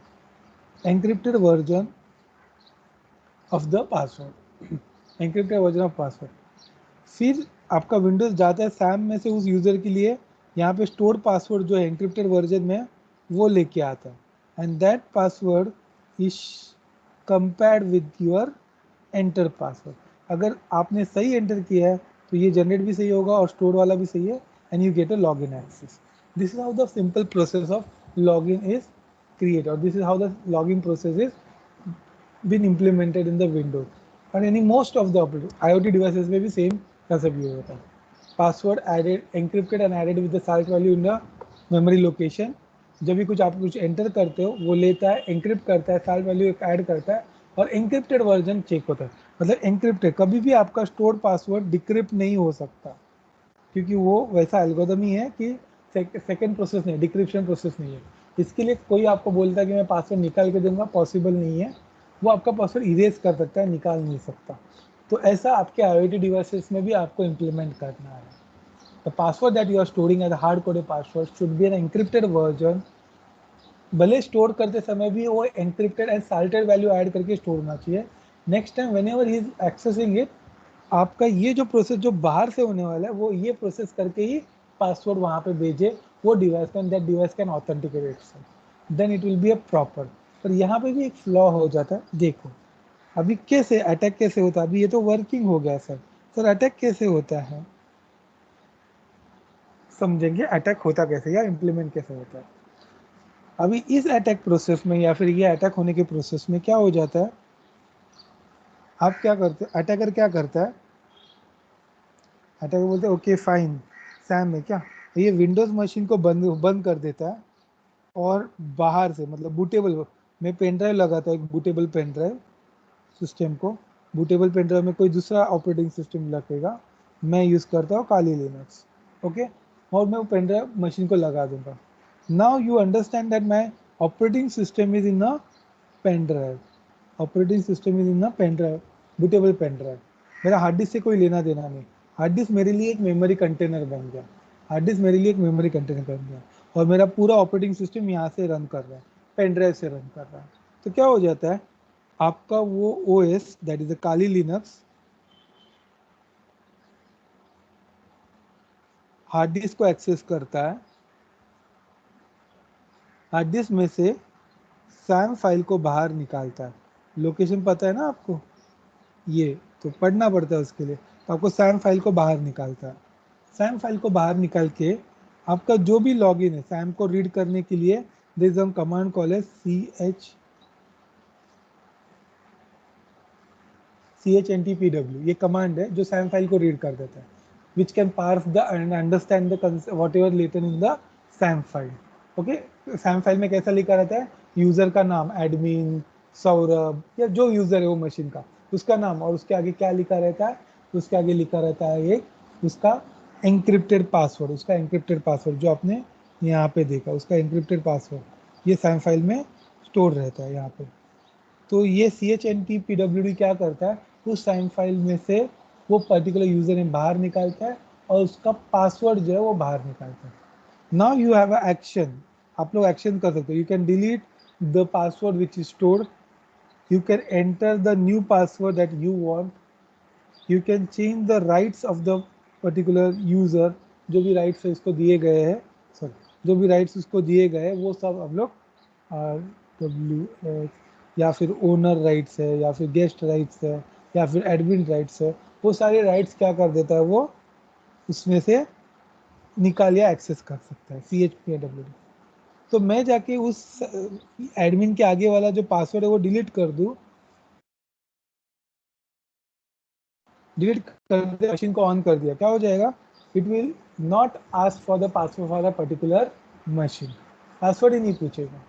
Speaker 2: encrypted version of the password, encrypted version of password। फिर आपका विंडोज जाता है सैम में से उस यूज़र के लिए, यहाँ पे स्टोर पासवर्ड जो है एंक्रिप्टेड वर्जन में वो लेके आता है, and that password is compared with your enter password. अगर आपने सही एंटर किया है तो ये जनरेट भी सही होगा और स्टोर वाला भी सही है, and you get a log in access. This is how the simple process of log in is create, और this is how the logging process is been implemented in the Windows और any most of the IoT devices में भी सेम कंसेप्ट यूज होता है। Password added encrypted and added with the salt value in the memory location. जब भी कुछ आप कुछ एंटर करते हो वो लेता है, एंक्रिप्ट करता है, साल्ट वैल्यू ऐड करता है, और एंक्रिप्टेड वर्जन चेक होता है। मतलब एंक्रिप्टेड, कभी भी आपका स्टोर्ड पासवर्ड डिक्रिप्ट नहीं हो सकता, क्योंकि वो वैसा एल्गोरिथम ही है कि सेकेंड प्रोसेस नहीं, डिक्रिप्शन प्रोसेस नहीं है। इसके लिए कोई आपको बोलता है कि मैं पासवर्ड निकाल के दूंगा, पॉसिबल नहीं है। वो आपका पासवर्ड इरेज कर सकता है, निकाल नहीं सकता। तो ऐसा आपके IoT डिवाइसेस में भी आपको इम्प्लीमेंट करना है। The password that you are storing as hard coded password should be an encrypted version. भले स्टोर करते समय भी वो encrypted and salted value add करके स्टोर होना चाहिए। Next time whenever he is accessing it, आपका ये जो प्रोसेस जो बाहर से होने वाला है वो ये प्रोसेस करके ही पासवर्ड वहाँ पे भेजे वो डिवाइस को, that device can authenticate itself, then it will be a proper. पर यहाँ पे भी एक फ्लॉ हो जाता है। देखो अभी कैसे अटैक कैसे होता है, अभी ये तो वर्किंग हो गया सर, सर अटैक कैसे होता है समझेंगे, अटैक होता कैसे या इम्प्लीमेंट कैसे होता है। अभी इस अटैक प्रोसेस में या फिर ये अटैक होने के प्रोसेस में क्या हो जाता है, आप क्या करते हैं, अटैकर क्या करता है, अटैकर बोलते हैं ओके फाइन सैम है क्या, ये विंडोज़ मशीन को बंद बंद कर देता है, और बाहर से मतलब बूटेबल, मैं पेन ड्राइव लगाता हूँ एक बूटेबल पेन ड्राइव सिस्टम को, बूटेबल पेन ड्राइव में कोई दूसरा ऑपरेटिंग सिस्टम लगेगा, मैं यूज़ करता हूँ काली लिनक्स। ओके, और मैं वो पेन ड्राइव मशीन को लगा दूंगा। Now you understand that my operating system is in a pen drive, operating system is in a pen drive, bootable pen drive. मेरा हार्ड डिस्क से कोई लेना देना नहीं, हार्ड डिस्क मेरे लिए एक मेमोरी कंटेनर बन गया, हार्ड डिस्क मेरे लिए एक मेमोरी कंटेनर बन गया, और मेरा पूरा ऑपरेटिंग सिस्टम यहाँ से रन कर रहा है, पेन ड्राइव से रन कर रहा है। तो क्या हो जाता है, आपका वो OS that is a Kali Linux hard disk को एक्सेस करता है, हार्ड डिस्क में से सैम फाइल को बाहर निकालता है। लोकेशन पता है ना आपको, ये तो पढ़ना पड़ता है उसके लिए, तो आपको सैम फाइल को बाहर निकालता है। सैम फाइल को बाहर निकाल के आपका जो भी लॉगिन है सैम को रीड करने के लिए there is a command call है chntpw। ये कमांड है जो सैम फाइल को रीड कर देता है, which can parse the and understand the whatever written in the SAM file. Okay, SAM file में कैसा लिखा रहता है, यूजर का नाम एडमिन सौरभ या जो यूजर है वो मशीन का, उसका नाम, और उसके आगे क्या लिखा रहता है, उसके आगे लिखा रहता है एक उसका एंक्रिप्टेड पासवर्ड, उसका एंक्रिप्टेड पासवर्ड जो आपने यहाँ पे देखा, उसका एंक्रिप्टेड पासवर्ड ये सैम फाइल में स्टोर रहता है यहाँ पे। तो ये chntpwd क्या करता है, उस टाइम फाइल में से वो पर्टिकुलर यूजर नेम बाहर निकालता है और उसका पासवर्ड जो है वो बाहर निकालता है। Now you have a action, आप लोग एक्शन कर सकते हो, you can delete the password which is stored, you can enter the new password that you want, you can change the rights of the particular user, जो भी राइट्स उसको दिए गए हैं, सॉरी जो भी राइट्स उसको दिए गए वो सब हम लोग RWS या फिर ओनर राइट्स है या फिर गेस्ट राइट्स है या फिर एडमिन राइट्स है, वो सारे राइट्स क्या कर देता है, वो उसमें से निकाल या एक्सेस कर सकता है chpwd। तो मैं जाके उस एडमिन के आगे वाला जो पासवर्ड है वो डिलीट कर दूं, डिलीट कर दिया, मशीन को ऑन कर दिया, क्या हो जाएगा, it will not ask for the password for the particular machine, password ही नहीं पूछेगा।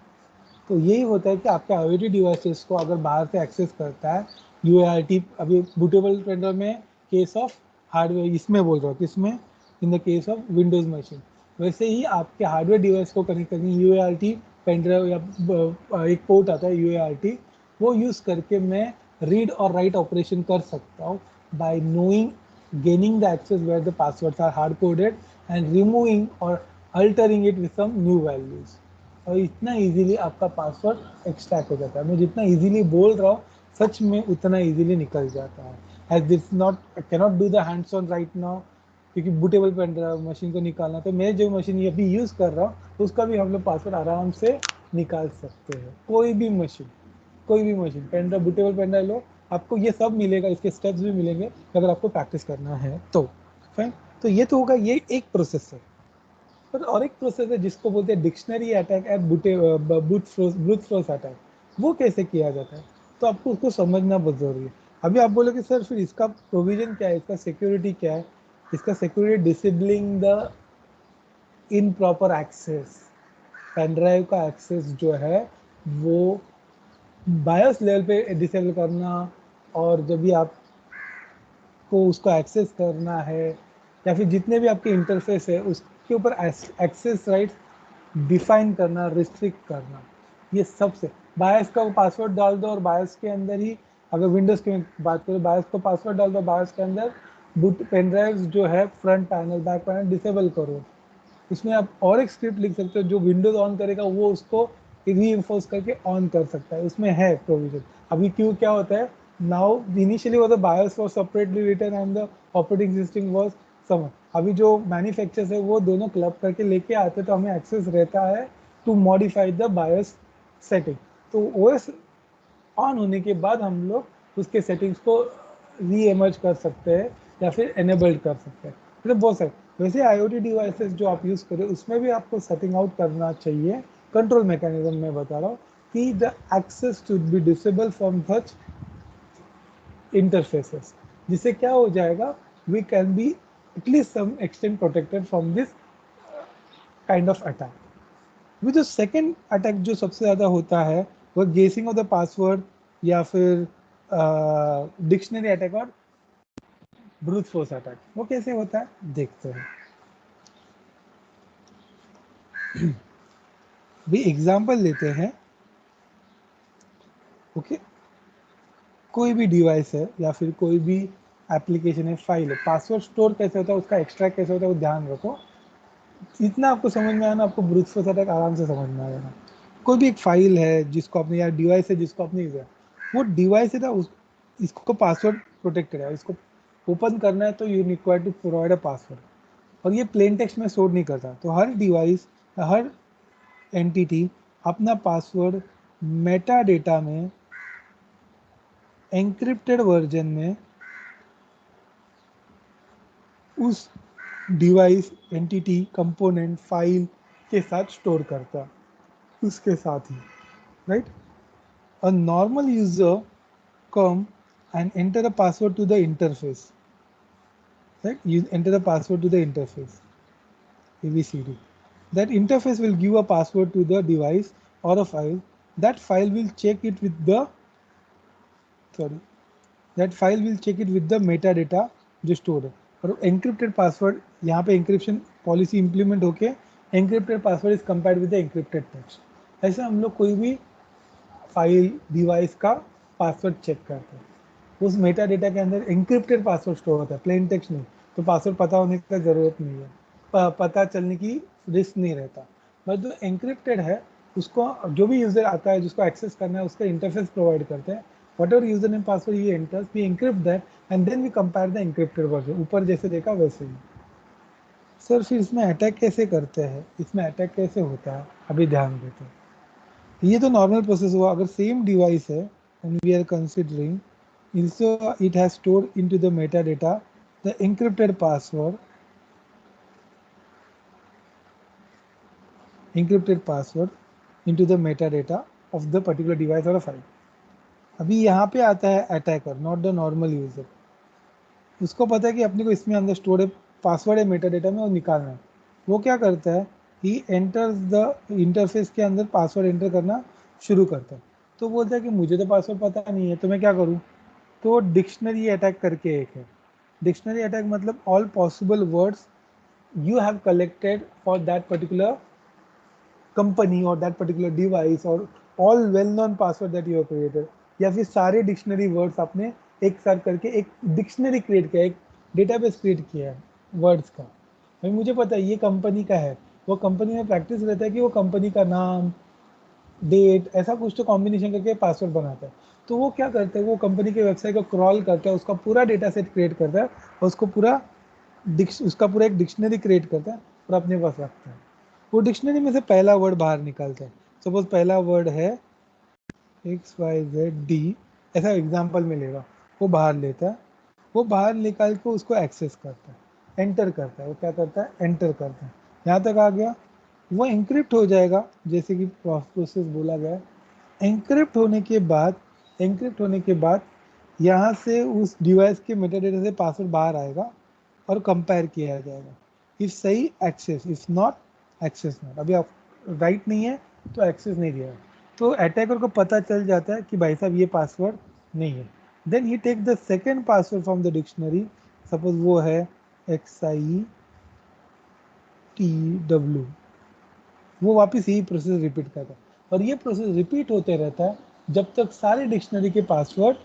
Speaker 2: तो यही होता है कि आपके IoT डिवाइसेस को अगर बाहर से एक्सेस करता है UART, अभी बूटेबल पेनड्राइव में केस ऑफ हार्डवेयर इसमें बोल रहा हूँ, किसमें, in the case of Windows machine, वैसे ही आपके हार्डवेयर डिवाइस को कनेक्ट करके UART पेनड्राइव या एक पोर्ट आता है UART, वो यूज़ करके मैं रीड और राइट ऑपरेशन कर सकता हूँ bye knowing gaining the access where the passwords are hard coded and removing or altering it with some new values। और इतना इजीली आपका पासवर्ड एक्सट्रैक्ट हो जाता है, मैं जितना इजीली बोल रहा हूँ सच में उतना इजीली निकल जाता है। As this not cannot do the hands on right now, क्योंकि बूटेबल पेन ड्राइव मशीन को निकालना, तो मैं जो मशीन अभी यूज़ कर रहा हूँ उसका भी हम लोग पासवर्ड आराम से निकाल सकते हैं। कोई भी machine pen drive bootable pen drive लो, आपको ये सब मिलेगा, इसके स्टेप्स भी मिलेंगे अगर आपको प्रैक्टिस करना है तो। फाइन, तो ये तो होगा, ये एक प्रोसेस है। पर और एक प्रोसेस है जिसको बोलते हैं dictionary attack and brute force attack. वो कैसे किया जाता है, तो आपको उसको समझना बहुत जरूरी है। अभी आप बोलोगे सर फिर इसका प्रोविजन क्या है, इसका सिक्योरिटी क्या है, इसका security disabling the improper access, pen drive का एक्सेस जो है वो बायोस लेवल पे डिसेबल करना, और जब भी आपको उसको एक्सेस करना है या फिर जितने भी आपके इंटरफेस है उसके ऊपर एक्सेस राइट्स डिफाइन करना, रिस्ट्रिक्ट करना, ये सबसे बायस का पासवर्ड डाल दो और बायस के अंदर ही, अगर विंडोज़ की बात करें बायस को पासवर्ड डाल दो, बायस के अंदर बूट पेन ड्राइव जो है front panel back panel disable करो। इसमें आप और एक स्क्रिप्ट लिख सकते हो जो विंडोज ऑन करेगा वो उसको री इन्फोर्स करके ऑन कर सकता है, उसमें है प्रोविजन। अभी क्यों क्या होता है, नाउ इनिशियली वो the BIOS was separately written and the operating system was someone, अभी जो मैन्युफैक्चरर्स है वो दोनों क्लब करके लेके आते तो हमें एक्सेस रहता है to modify the BIOS setting. तो ओएस ऑन होने के बाद हम लोग उसके सेटिंग्स को री एमर्ज कर सकते हैं या फिर एनेबल्ड कर सकते हैं, मतलब बहुत सारे। वैसे IoT डिवाइसेस जो आप यूज़ करें उसमें भी आपको सेटिंग आउट करना चाहिए, कंट्रोल मैकेनिज्म में बता रहा हूँ कि the access should be disable from such interfaces, जिससे क्या हो जाएगा, we can be at least some extent protected from this kind of attack. वो जो सेकेंड अटैक जो सबसे ज़्यादा होता है वो गेसिंग ऑफ द पासवर्ड या फिर डिक्शनरी अटैक और ब्रूट फोर्स अटैक। वो कैसे होता है देखते हैं। भी एग्जांपल लेते हैं। ओके, कोई भी डिवाइस है या फिर कोई भी एप्लीकेशन है, फाइल है, पासवर्ड स्टोर कैसे होता है, उसका एक्सट्रैक्ट कैसे होता है, वो ध्यान रखो। इतना आपको समझ में आया ना, आपको ब्रूट फोर्स अटैक आराम से समझ में आएगा। कोई भी एक फाइल है जिसको आपने, या डिवाइस है जिसको आपने यूज किया, वो डिवाइस है ना, इसको पासवर्ड प्रोटेक्टेड है, इसको ओपन करना है तो you require to provide a password, और ये प्लेन टेक्स्ट में स्टोर नहीं करता। तो हर डिवाइस, हर एंटिटी अपना पासवर्ड मेटा डेटा में एंक्रिप्टेड वर्जन में उस डिवाइस, एंटिटी, कंपोनेंट, फाइल के साथ स्टोर करता है, उसके साथ ही, right. A normal user come and enter a password to the interface, right? You enter the password to the interface, ABCD. That interface will give a password to the device or a file. That file will check it with the, sorry, that file will check it with the metadata जो स्टोर है। और एंक्रिप्टेड पासवर्ड, यहाँ पे एंक्रिप्शन पॉलिसी इंप्लीमेंट होके encrypted password is compared with the encrypted text. ऐसे हम लोग कोई भी फाइल, डिवाइस का पासवर्ड चेक करते हैं, उस मेटा डेटा के अंदर एंक्रिप्टेड पासवर्ड स्टोर होता है, प्लेन टेक्स्ट नहीं। तो पासवर्ड पता होने का ज़रूरत नहीं है, पता चलने की रिस्क नहीं रहता। बट जो एंक्रिप्टेड है उसको जो भी यूज़र आता है जिसको एक्सेस करना है उसका इंटरफेस प्रोवाइड करते हैं। Whatever user name password ये enters, we encrypt that and then we compare the encrypted version, ऊपर जैसे देखा वैसे ही। सर फिर इसमें अटैक कैसे करते हैं, इसमें अटैक कैसे होता है, अभी ध्यान देते हैं। ये तो नॉर्मल प्रोसेस हुआ। अगर सेम डिवाइस है and we are considering also it has stored into the metadata the encrypted password into the metadata of the particular device or a file. अभी यहाँ पे आता है attacker, not the normal user. उसको पता है कि अपने को इसमें अंदर स्टोर है, पासवर्ड है मेटाडेटा में, और निकालना है। वो क्या करता है, ही एंटर्स द इंटरफेस के अंदर पासवर्ड एंटर करना शुरू करता है। तो बोलता है कि मुझे तो पासवर्ड पता नहीं है, तो मैं क्या करूँ। तो डिक्शनरी अटैक करके एक है। डिक्शनरी अटैक मतलब all possible words you have collected for that particular company or that particular device or all well known password that you have created, या फिर सारे डिक्शनरी वर्ड्स आपने एक साथ करके एक डिक्शनरी क्रिएट किया, एक डेटाबेस क्रिएट किया है वर्ड्स का। भाई मुझे पता है ये कंपनी का है, वो कंपनी में प्रैक्टिस रहता है कि वो कंपनी का नाम, डेट, ऐसा कुछ तो कॉम्बिनेशन करके पासवर्ड बनाता है। तो वो क्या करता है, वो कंपनी के वेबसाइट को क्रॉल करके उसका पूरा डेटा सेट क्रिएट करता है और उसको पूरा उसका पूरा एक डिक्शनरी क्रिएट करता है और अपने पास रखता है। वो डिक्शनरी में से पहला वर्ड बाहर निकालता है। सपोज पहला वर्ड है XYZ D, ऐसा एग्जाम्पल में लेगा, वो बाहर लेता है, वो बाहर निकाल के उसको एक्सेस करता है, एंटर करता है। वो क्या करता है, एंटर करता है। यहाँ तक आ गया, वो एंक्रिप्ट हो जाएगा जैसे कि प्रोसेस बोला गया। एंक्रिप्ट होने के बाद यहाँ से उस डिवाइस के मेटाडेटा से पासवर्ड बाहर आएगा और कंपेयर किया जाएगा। इफ सही access, if not access not. अभी आप राइट नहीं है तो एक्सेस नहीं दिया, तो अटैकर को पता चल जाता है कि भाई साहब ये पासवर्ड नहीं है। Then he take the second password from the dictionary, suppose वो है XITW, वो वापस यही प्रोसेस रिपीट करता है। और ये प्रोसेस रिपीट होते रहता है जब तक सारे डिक्शनरी के पासवर्ड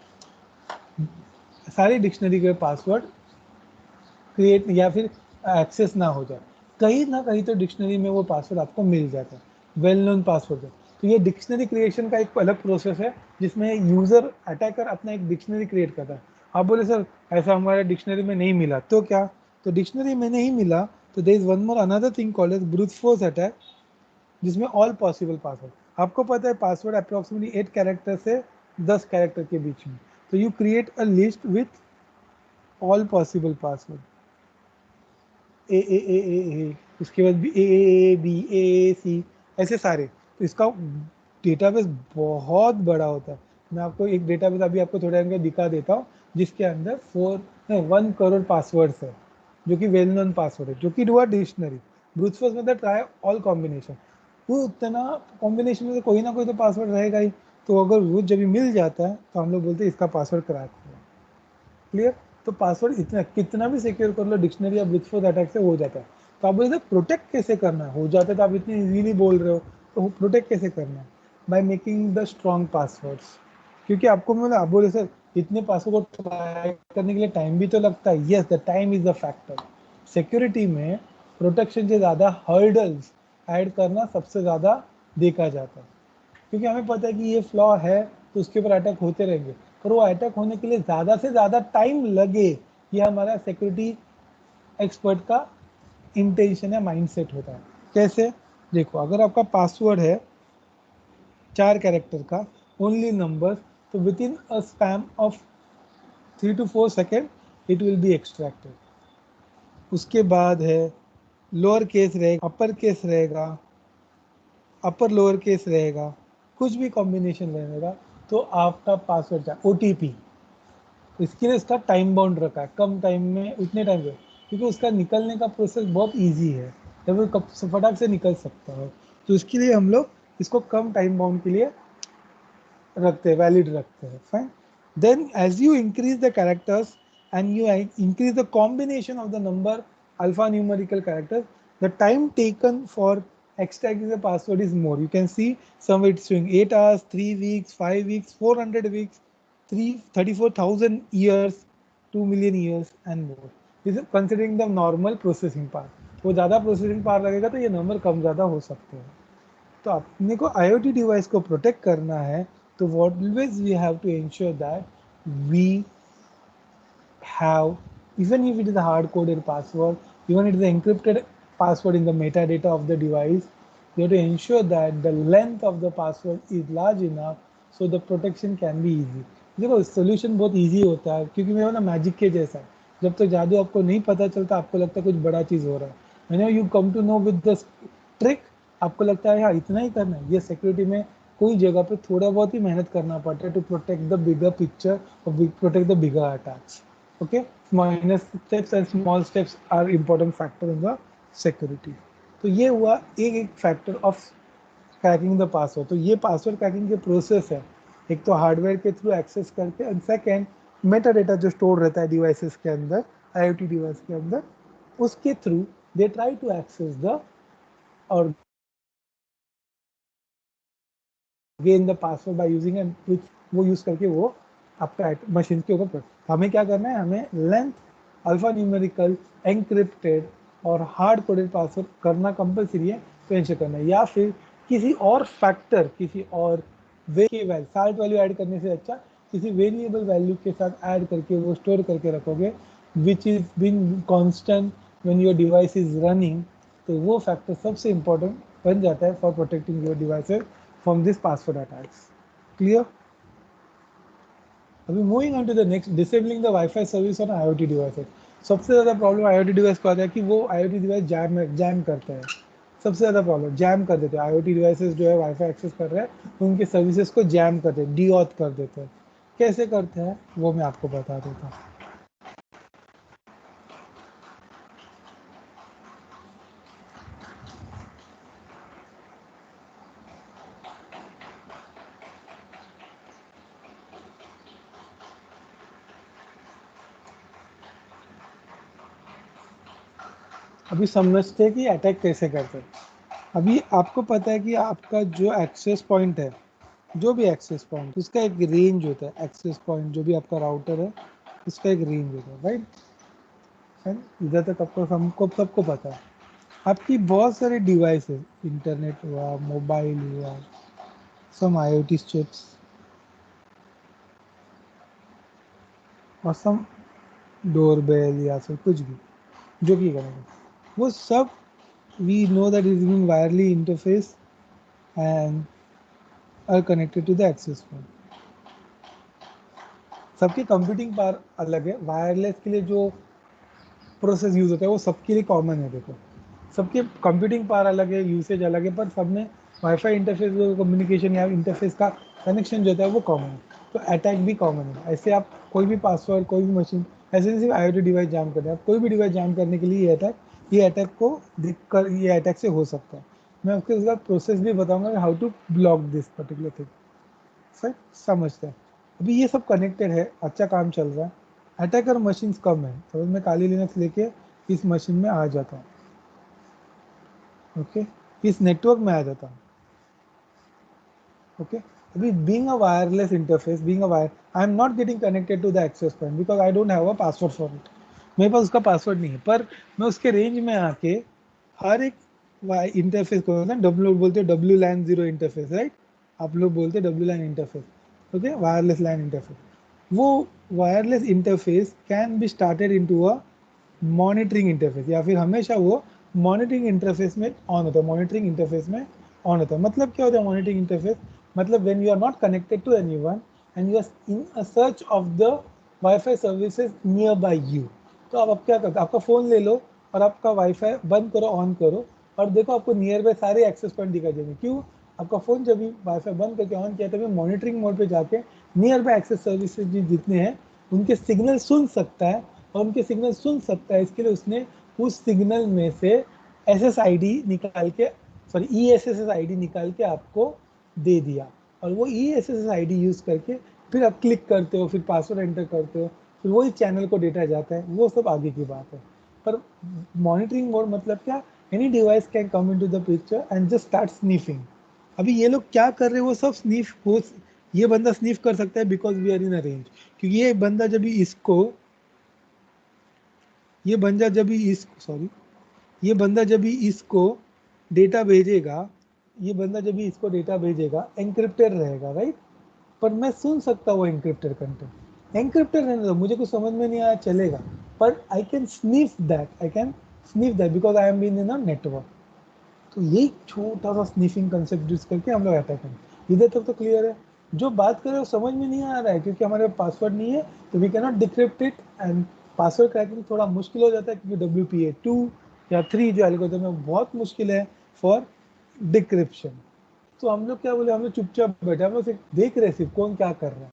Speaker 2: क्रिएट या फिर एक्सेस ना हो जाए। कहीं ना कहीं तो डिक्शनरी में वो पासवर्ड आपको मिल जाता है, वेल नोन पासवर्ड है। तो ये डिक्शनरी क्रिएशन का एक अलग प्रोसेस है जिसमें यूजर, अटैकर अपना एक डिक्शनरी क्रिएट करता है। आप बोले सर ऐसा हमारे डिक्शनरी में नहीं मिला, तो क्या, तो डिक्शनरी में नहीं मिला तो there is one more another thing called as brute force attack, जिसमें ऑल पॉसिबल पासवर्ड, आपको पता है पासवर्ड अप्रोक्सीमेटली 8 कैरेक्टर से 10 कैरेक्टर के बीच में, तो you create a list with all possible password, A, उसके बाद B, ऐसे सारे। तो इसका डेटाबेस बहुत बड़ा होता है। मैं आपको एक डेटाबेस अभी आपको थोड़ा टाइम दिखा देता हूँ जिसके अंदर 1 करोड़ पासवर्ड्स है, जो कि वेल नोन पासवर्ड है, जो कि डू डिक्शनरी। ब्रूट फोर्स मतलब ट्राई ऑल कॉम्बिनेशन, वो उतना कॉम्बिनेशन में तो कोई ना कोई तो पासवर्ड रहेगा ही। तो अगर वो जब भी मिल जाता है तो हम लोग बोलते हैं इसका पासवर्ड क्रैक हुआ। क्लियर। तो पासवर्ड इतना कितना भी सिक्योर कर लो डिक्शनरी या ब्रूट फोर्स अटैक से हो जाता है। तो आप बोलते प्रोटेक्ट कैसे करना है, हो जाता है तो आप इतनी इजीली बोल रहे हो, तो प्रोटेक्ट कैसे करना है, by making the strong passwords. क्योंकि आपको मतलब आप बोले सर इतने पासवर्ड को ट्राई करने के लिए टाइम भी तो लगता है। Yes, the time is the factor. Security में प्रोटेक्शन से ज़्यादा हर्डल्स ऐड करना सबसे ज़्यादा देखा जाता है, क्योंकि हमें पता है कि ये फ्लॉ है तो उसके ऊपर अटैक होते रहेंगे, पर वो अटैक होने के लिए ज़्यादा से ज़्यादा टाइम लगे, ये हमारा सिक्योरिटी एक्सपर्ट का इंटेंशन है, माइंडसेट होता है। कैसे? देखो, अगर आपका पासवर्ड है 4 कैरेक्टर का, ओनली नंबर, तो with in a span of 3 to 4 second it will be extracted. उसके बाद है लोअर केस रहेगा, अपर केस रहेगा, अपर लोअर केस रहेगा, कुछ भी कॉम्बिनेशन रहेगा, तो आपका पासवर्ड क्या, OTP, इसके लिए इसका टाइम बाउंड रखा है, कम टाइम में, उतने टाइम में, क्योंकि उसका निकलने का प्रोसेस बहुत इजी है, जब वो कब फटाक से निकल सकता है, तो इसके लिए हम लोग इसको कम टाइम बाउंड के लिए रखते हैं, वैलिड रखते हैं। Fine, then as you increase the characters and you increase the combination of the number alpha numerical characters, the time taken for extracting the password is more. You can see some it's showing 8 hours, 3 weeks, 5 weeks, 400 weeks, 34,000 years, 2 million years and more. This is considering the normal processing part. वो ज़्यादा प्रोसेसिंग पावर लगेगा तो ये नंबर कम ज़्यादा हो सकते हैं। तो अपने को IoT डिवाइस को प्रोटेक्ट करना है, तो always we have to ensure that we have, even if it is a hard coded password, even if it is an encrypted password in the metadata of the device, you have to ensure that the length of the password is large enough so the protection can be easy. देखो सोल्यूशन बहुत इजी होता है, क्योंकि मेरा ना मैजिक के जैसा है, जब तक जादू आपको नहीं पता चलता आपको लगता है कुछ बड़ा चीज़ हो रहा है, when you come to know with the trick आपको लगता है हाँ इतना ही करना है। ये सिक्योरिटी में कोई जगह पे थोड़ा बहुत ही मेहनत करना पड़ता है to protect the bigger picture और protect the bigger attacks. Okay, minor steps and small steps are important factor in the security. तो ये हुआ एक factor of cracking the password. तो ये पासवर्ड क्रैकिंग के प्रोसेस है, एक तो हार्डवेयर के थ्रू एक्सेस करके, एंड सेकेंड मेटा डेटा जो स्टोर रहता है डिवाइसेस के अंदर, IoT डिवाइस के अंदर, उसके through they try to access the और gain the password by using and which वो यूज करके वो आपका मशीन के ऊपर। हमें क्या करना है, हमें लेंथ अल्फा न्यूमेरिकल एनक्रिप्टेड और हार्ड कोडेड पासवर्ड करना कंपलसरी है, तो इंश्योर करना है, या फिर किसी और फैक्टर, किसी और वेरिएबल, साल्ट वैल्यू ऐड करने से अच्छा किसी वेरिएबल वैल्यू के साथ ऐड करके वो स्टोर करके रखोगे, which is been constant when your device is running, तो वो फैक्टर सबसे इंपॉर्टेंट बन जाता है for protecting your devices from this password attacks. Clear? अभी moving on to the next, disabling the wifi service on IoT devices. सबसे ज़्यादा प्रॉब्लम IoT डिवाइस को आता है कि वो IoT डिवाइस जैम करता है। सबसे ज़्यादा प्रॉब्लम जैम कर देते हैं, IoT डिवाइसेस जो है वाईफाई एक्सेस कर रहे हैं उनके सर्विसेज को जैम कर देते हैं, डीऑथ कर देते हैं। कैसे करते हैं वो मैं आपको बता देता हूँ। अभी समझते हैं कि अटैक कैसे करते हैं। अभी आपको पता है कि आपका जो एक्सेस पॉइंट है, जो भी एक्सेस पॉइंट, उसका एक रेंज होता है। एक्सेस पॉइंट जो भी आपका राउटर है उसका एक रेंज होता है, राइट। इधर तक आपको सबको पता है। आपकी बहुत सारे डिवाइसेस, इंटरनेट हुआ, मोबाइल हुआ, सम IoT चिप्स और सम डोरबेल या फिर कुछ भी जो भी करेंगे, वो सब we know that is being वायरली interface and are connected to the access point. सबकी कंप्यूटिंग पावर अलग है, वायरलेस के लिए जो प्रोसेस यूज होता है वो सबके लिए कॉमन है। देखो, सबके कंप्यूटिंग पावर अलग है, यूसेज अलग है, पर सब में वाईफाई इंटरफेस कम्युनिकेशन या इंटरफेस का कनेक्शन जो होता है वो कॉमन है, तो अटैक भी कॉमन है। ऐसे आप कोई भी पासवर्ड, कोई भी मशीन, ऐसे नहीं सिर्फ IoT डिवाइस जाम करते हैं, आप कोई भी डिवाइस जाम करने के लिए ये अटैक को देख कर ये अटैक से हो सकता है। मैं उसके बाद प्रोसेस भी बताऊंगा how to block this particular thing. Sir समझते हैं, अभी ये सब कनेक्टेड है, अच्छा काम चल रहा है, अटैकर मशीन्स कम है, तो मैं काली लिनक्स लेके इस मशीन में आ जाता हूँ, ओके, इस नेटवर्क में आ जाता हूँ, ओके। अभी being a wireless interface, being a wire, I am not getting connected to the access point because I don't have a password for it. मेरे पास उसका पासवर्ड नहीं है, पर मैं उसके रेंज में आके हर एक इंटरफेस को ना, डब्ल्यू बोलते हैं WLAN 0 इंटरफेस, राइट, आप लोग बोलते हैं WLAN इंटरफेस, ओके, वायरलेस लैन इंटरफेस। वो wireless interface can be started into a monitoring interface, या फिर हमेशा वो मॉनिटरिंग इंटरफेस में ऑन होता है, मॉनिटरिंग इंटरफेस में ऑन होता है। मतलब क्या होता है मॉनिटरिंग इंटरफेस? मतलब when you are not connected to anyone and you are in a search of the wifi services nearby you, तो आप क्या करते हो, आपका फ़ोन ले लो और आपका वाईफाई बंद करो, ऑन करो, और देखो आपको नियर बाय सारे एक्सेस पॉइंट दिखाई देंगे। क्यों? आपका फ़ोन जब भी वाईफाई बंद करके ऑन किया तभी मॉनिटरिंग मोड पे जाके नियर बाय एक्सेस सर्विसेज जितने हैं उनके सिग्नल सुन सकता है, और उनके सिग्नल सुन सकता है इसके लिए उसने उस सिग्नल में से SSID निकाल के, सॉरी ESSID निकाल के आपको दे दिया, और वो ESSID यूज़ करके फिर आप क्लिक करते हो, फिर पासवर्ड एंटर करते हो, फिर वही चैनल को डेटा जाता है। वो सब आगे की बात है। पर मॉनिटरिंग मोड मतलब क्या? Any device can come into the picture and just start sniffing. अभी ये लोग क्या कर रहे हैं, वो सब स्नीफ हो, ये बंदा स्नीफ कर सकता है because we are in a range. क्योंकि ये बंदा जब भी इसको, ये बंदा जब भी इस सॉरी ये बंदा जब भी इसको डेटा भेजेगा, ये बंदा जब भी इसको डेटा भेजेगा एनक्रिप्टेड रहेगा, राइट? पर मैं सुन सकता हूँ एनक्रिप्टेड कंटेंट। एनक्रिप्टेड रहने दो, मुझे कुछ समझ में नहीं आया चलेगा, पर I can sniff that because I am been in a network. तो ये छोटा सा स्निफिंग कंसेप्ट यूज करके हम लोग अटैक करें। इधर तक तो क्लियर है। जो बात करें वो समझ में नहीं आ रहा है क्योंकि हमारे पास पासवर्ड नहीं है, तो we can not decrypt it, and password cracking थोड़ा मुश्किल हो जाता है क्योंकि WPA2 या 3 जो एल्गोरिथम है बहुत मुश्किल है फॉर डिक्रिप्शन। तो हम लोग क्या बोले, हम लोग चुपचाप बैठे, हम लोग सिर्फ देख रहे सिर्फ कौन क्या कर रहा है।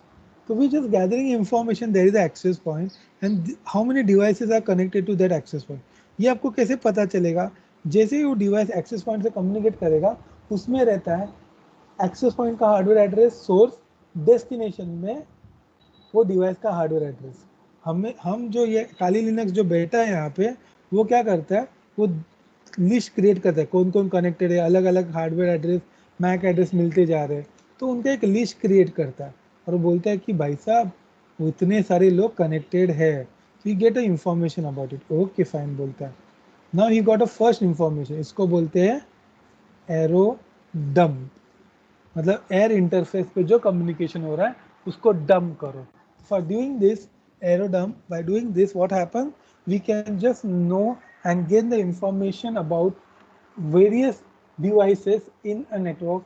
Speaker 2: तो we just gathering information, there is access point and how many devices are connected to that access point. ये आपको कैसे पता चलेगा? जैसे ही वो डिवाइस एक्सेस पॉइंट से कम्युनिकेट करेगा उसमें रहता है एक्सेस पॉइंट का हार्डवेयर एड्रेस, सोर्स, डेस्टिनेशन में वो डिवाइस का हार्डवेयर एड्रेस। हम जो ये काली लिनक्स जो बैठा है यहाँ पे, वो क्या करता है, वो लिस्ट क्रिएट करता है कौन कौन कनेक्टेड है, अलग अलग हार्डवेयर एड्रेस, मैक एड्रेस मिलते जा रहे हैं, तो उनका एक लिस्ट क्रिएट करता है और बोलता है कि भाई साहब उतने सारे लोग कनेक्टेड है, तो you get a information about it. Okay fine बोलता है। Now he got a first information, इसको बोलते हैं एरो डंप। मतलब एयर इंटरफेस पे जो कम्युनिकेशन हो रहा है उसको डंप करो। For doing this airodump, by doing this what happen, we can just know and gain the information about various devices in a network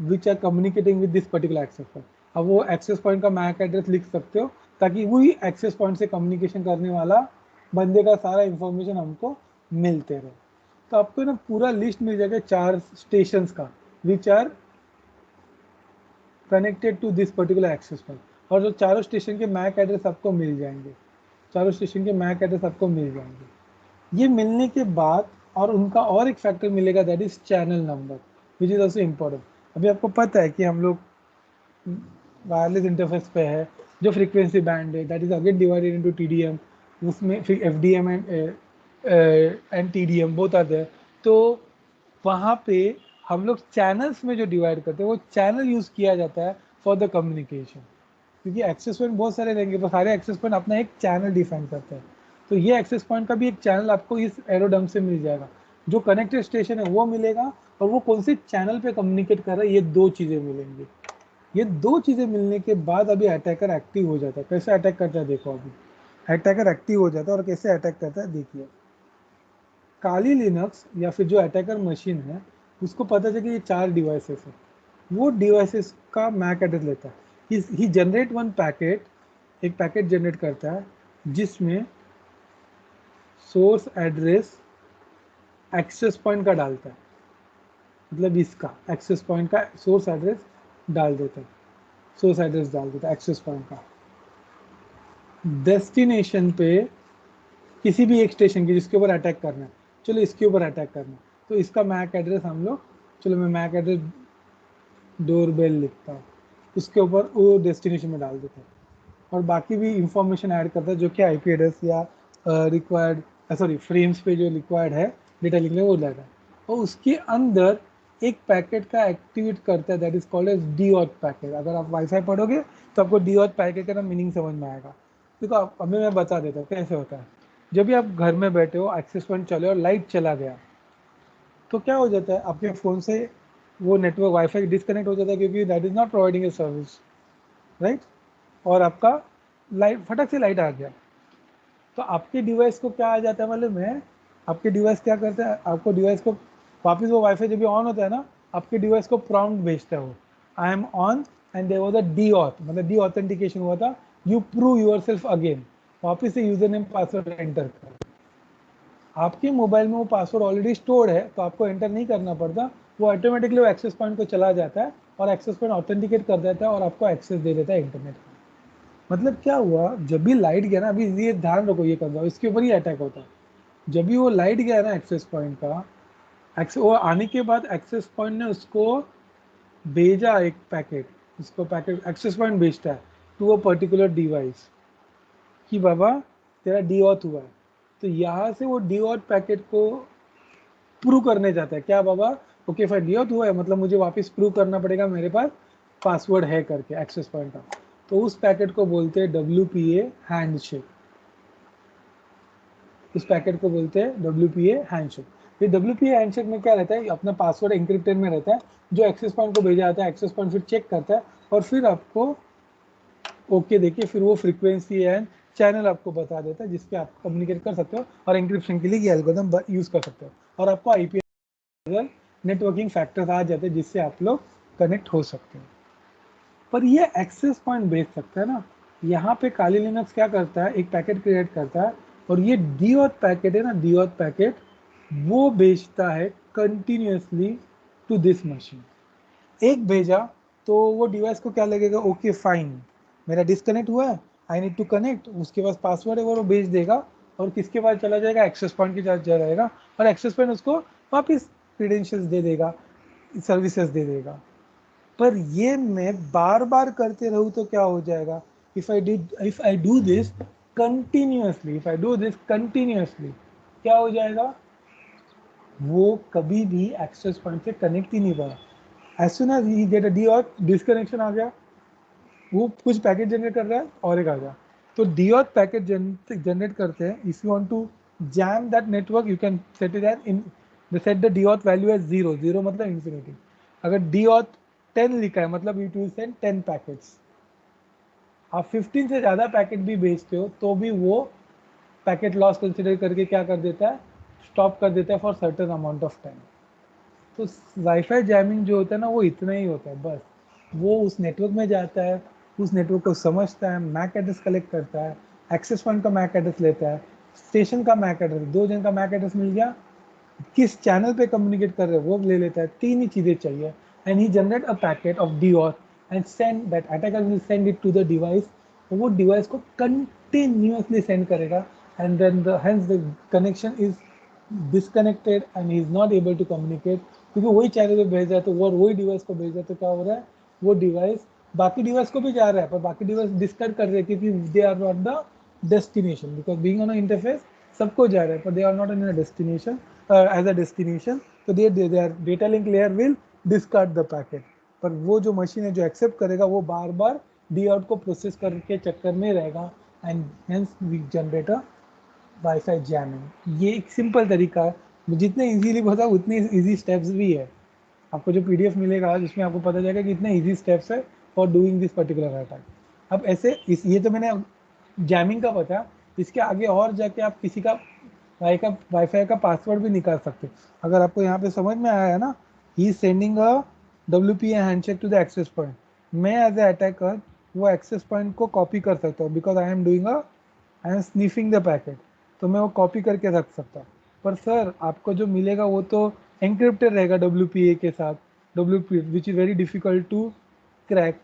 Speaker 2: which are communicating with this particular access point. अब वो एक्सेस पॉइंट का मैक एड्रेस लिख सकते हो ताकि वही एक्सेस पॉइंट से कम्युनिकेशन करने वाला बंदे का सारा इंफॉर्मेशन हमको मिलते रहे। तो आपको ना पूरा लिस्ट मिल जाएगा 4 स्टेशंस का which are connected to this particular access point, और जो चारों स्टेशन के मैक एड्रेस आपको मिल जाएंगे, चारों स्टेशन के मैक एड्रेस आपको मिल जाएंगे। ये मिलने के बाद और उनका और एक फैक्टर मिलेगा, that is channel number which is also important. अभी आपको पता है कि हम लोग वायरलेस इंटरफेस पे है, जो फ्रीक्वेंसी बैंड है that is again divided into TDM, उसमें फिर FDM एंड TDM बोथ आते हैं। तो वहाँ पे हम लोग चैनल्स में जो डिवाइड करते हैं वो चैनल यूज़ किया जाता है फॉर द कम्युनिकेशन, क्योंकि एक्सेस पॉइंट बहुत सारे रहेंगे पर सारे एक्सेस पॉइंट अपना एक चैनल डिफाइन करते हैं। तो ये एक्सेस पॉइंट का भी एक चैनल आपको इस एरोडम से मिल जाएगा, जो कनेक्टेड स्टेशन है वो मिलेगा, और वो कौन से चैनल पे कम्युनिकेट कर रहा है ये 2 चीज़ें मिलेंगी। ये 2 चीज़ें मिलने के बाद अभी अटैकर एक्टिव हो जाता है। कैसे अटैक करता है देखो, अभी अटैकर एक्टिव हो जाता है और कैसे अटैक करता है देखिए। काली लिनक्स या फिर जो अटैकर मशीन है उसको पता चले कि ये 4 डिवाइसेस है, वो डिवाइसेस का मैक एड्रेस लेता है। ही जनरेट वन पैकेट, एक पैकेट जनरेट करता है जिसमें सोर्स एड्रेस एक्सेस पॉइंट का डालता है, मतलब इसका एक्सेस पॉइंट का सोर्स एड्रेस डाल देता है, सोर्स एड्रेस डाल देता है एक्सेस पॉइंट का। डेस्टिनेशन पे किसी भी एक स्टेशन की जिसके ऊपर अटैक करना है, चलो इसके ऊपर अटैक करना है, तो इसका मैक एड्रेस हम लोग, चलो मैं मैक एड्रेस डोरबेल लिखता हूँ, उसके ऊपर वो डेस्टिनेशन में डाल देता है, और बाकी भी इंफॉर्मेशन ऐड करता है जो कि IP एड्रेस या रिक्वायर्ड, सॉरी फ्रेम्स पे जो रिक्वायर्ड है डेटा लिखने वो डाटा है, और उसके अंदर एक पैकेट का एक्टिवेट करता है that is called as deauth packet. अगर आप वाईफाई पढ़ोगे तो आपको डीऑथ पैकेट का मीनिंग समझ में आएगा। देखो अभी मैं बता देता हूँ कैसे होता है। जब भी आप घर में बैठे हो, एक्सेस पॉइंट चले और लाइट चला गया, तो क्या हो जाता है आपके फ़ोन से वो नेटवर्क वाईफाई डिस्कनेक्ट हो जाता है क्योंकि that is not providing a service. Right, और आपका लाइट फटक से लाइट आ गया, तो आपके डिवाइस को क्या आ जाता है मालूम है, आपके डिवाइस क्या करता है, आपको डिवाइस को वापस वो वाईफाई जब भी ऑन होता है ना, आपके डिवाइस को प्रॉम्प्ट भेजता है वो, I am on and there was a deauth, मतलब डी ऑथेंटिकेशन हुआ था, you prove yourself again, वापस से यूजर नेम पासवर्ड एंटर कर। आपके मोबाइल में वो पासवर्ड ऑलरेडी स्टोर्ड है, तो आपको एंटर नहीं करना पड़ता, वो ऑटोमेटिकली वो एक्सेस पॉइंट को चला जाता है और एक्सेस पॉइंट ऑथेंटिकेट कर देता है और आपको एक्सेस दे देता है इंटरनेट का। मतलब क्या हुआ, जब भी लाइट गया ना, अभी ये ध्यान रखो, ये कर रहा हूँ, इसके ऊपर ही अटैक होता है। जब भी वो लाइट गया ना एक्सेस पॉइंट का, वो आने के बाद एक्सेस पॉइंट ने उसको भेजा एक पैकेट, उसको पैकेट एक्सेस पॉइंट भेजता है टू वो पर्टिकुलर डिवाइस कि बाबा तेरा डी ऑथ हुआ है, तो यहाँ से वो डी ऑथ पैकेट को प्रूव करने जाता है, क्या बाबा, ओके फाइन डी ऑथ हुआ है, मतलब मुझे वापस प्रूव करना पड़ेगा मेरे पास पासवर्ड है करके एक्सेस पॉइंट का। तो उस पैकेट को बोलते हैं WPA हैंडशेक, इस पैकेट को बोलते हैं WPA हैंडशेक। ये WPA हैंडशेक में क्या रहता है, अपना पासवर्ड इंक्रिप्टेड में रहता है, जो एक्सेस पॉइंट को भेजा जाता है, एक्सेस पॉइंट फिर चेक करता है और फिर आपको ओके देखिए, फिर वो फ्रीक्वेंसी एंड चैनल आपको बता देता है जिसपे आप कम्युनिकेट कर सकते हो और इंक्रिप्शन के लिए ये एल्गोरिथम यूज कर सकते हो, और आपको IP नेटवर्किंग फैक्टर्स आ जाते हैं जिससे आप लोग कनेक्ट हो सकते हो। पर ये एक्सेस पॉइंट भेज सकता है ना, यहाँ पे काली लिनक्स क्या करता है, एक पैकेट क्रिएट करता है और ये डीऑथ पैकेट है ना, डीऑथ पैकेट वो भेजता है कंटिन्यूसली टू दिस मशीन। एक भेजा तो वो डिवाइस को क्या लगेगा, ओके फाइन मेरा डिस्कनेक्ट हुआ है, आई नीड टू कनेक्ट, उसके पास पासवर्ड है वो भेज देगा और किसके पास चला जाएगा, एक्सेस पॉइंट के साथ चला जाएगा और एक्सेस पॉइंट उसको वापस क्रीडेंशियल्स दे देगा, सर्विसेज दे देगा। पर ये मैं बार बार करते रहूँ तो क्या हो जाएगा, if I do this continuously, if I do this continuously, क्या हो जाएगा, वो कभी भी एक्सेस पॉइंट से कनेक्ट ही नहीं पड़ा। As soon as he get a deauth disconnection आ गया, वो कुछ पैकेट जनरेट कर रहा है और एक आ गया, तो डी और पैकेट जनरेट करते हैं। If you want to jam that network you can set it as in set the deauth value as 0, 0 मतलब इंफिनिटी। अगर डी ऑथ 10 लिखा है मतलब इट विल सेंड 10 पैकेट्स। आप 15 से ज़्यादा पैकेट भी भेजते हो तो भी वो पैकेट लॉस कंसिडर करके क्या कर देता है, स्टॉप कर देता है for certain amount of time. तो वाईफाई जैमिंग जो होता है ना, वो इतना ही होता है बस, वो उस नेटवर्क में जाता है, उस नेटवर्क को समझता है, मैक एड्रेस कलेक्ट करता है, एक्सेस पॉइंट का मैक एड्रेस लेता है, स्टेशन का मैक एड्रेस, दो जन का मैक एड्रेस मिल गया, किस चैनल पे कम्युनिकेट कर रहे हो वो ले लेता है, तीन ही चीज़ें चाहिए, and he generate a packet of deauth and send that attacker will send it to the device. वो डिवाइस को कंटिन्यूसली सेंड करेगा and then hence the connection is disconnected and he is not able to communicate, क्योंकि वही चैनल पे भेज रहा है तो वो वही डिवाइस को भेज रहा है, तो क्या हो रहा है, वो डिवाइस बाकी डिवाइस को भी जा रहा है पर बाकी डिवाइस डिस्कनेक्ट कर रहे हैं क्योंकि they are not the destination, because being on interface सबको जा रहा है पर they are not in a destination as a destination, तो their data link layer will discard the packet. पर वो जो मशीन है जो एक्सेप्ट करेगा वो बार बार डी आउट को प्रोसेस करके चक्कर में रहेगा and hence we generate a WiFi jamming. ये एक सिंपल तरीका है, जितने इजीली बताओ उतने इजी स्टेप्स भी है। आपको जो PDF मिलेगा जिसमें आपको पता चलेगा कि इतने इजी स्टेप्स है for doing this particular attack. अब ऐसे ये तो मैंने जैमिंग का पता, इसके आगे और जाके आप किसी का वाईफाई का पासवर्ड भी निकाल सकते। अगर आपको यहाँ पे समझ में आया है ना, he sending a WPA handshake to the access point, मैं एज ए अटैकर वो एक्सेस पॉइंट को कॉपी कर सकता हूँ, because I am sniffing the packet, तो मैं वो कॉपी करके रख सकता हूँ। पर सर आपको जो मिलेगा वो तो एंक्रिप्टेड रहेगा WPA के साथ, WPA which is very difficult to crack.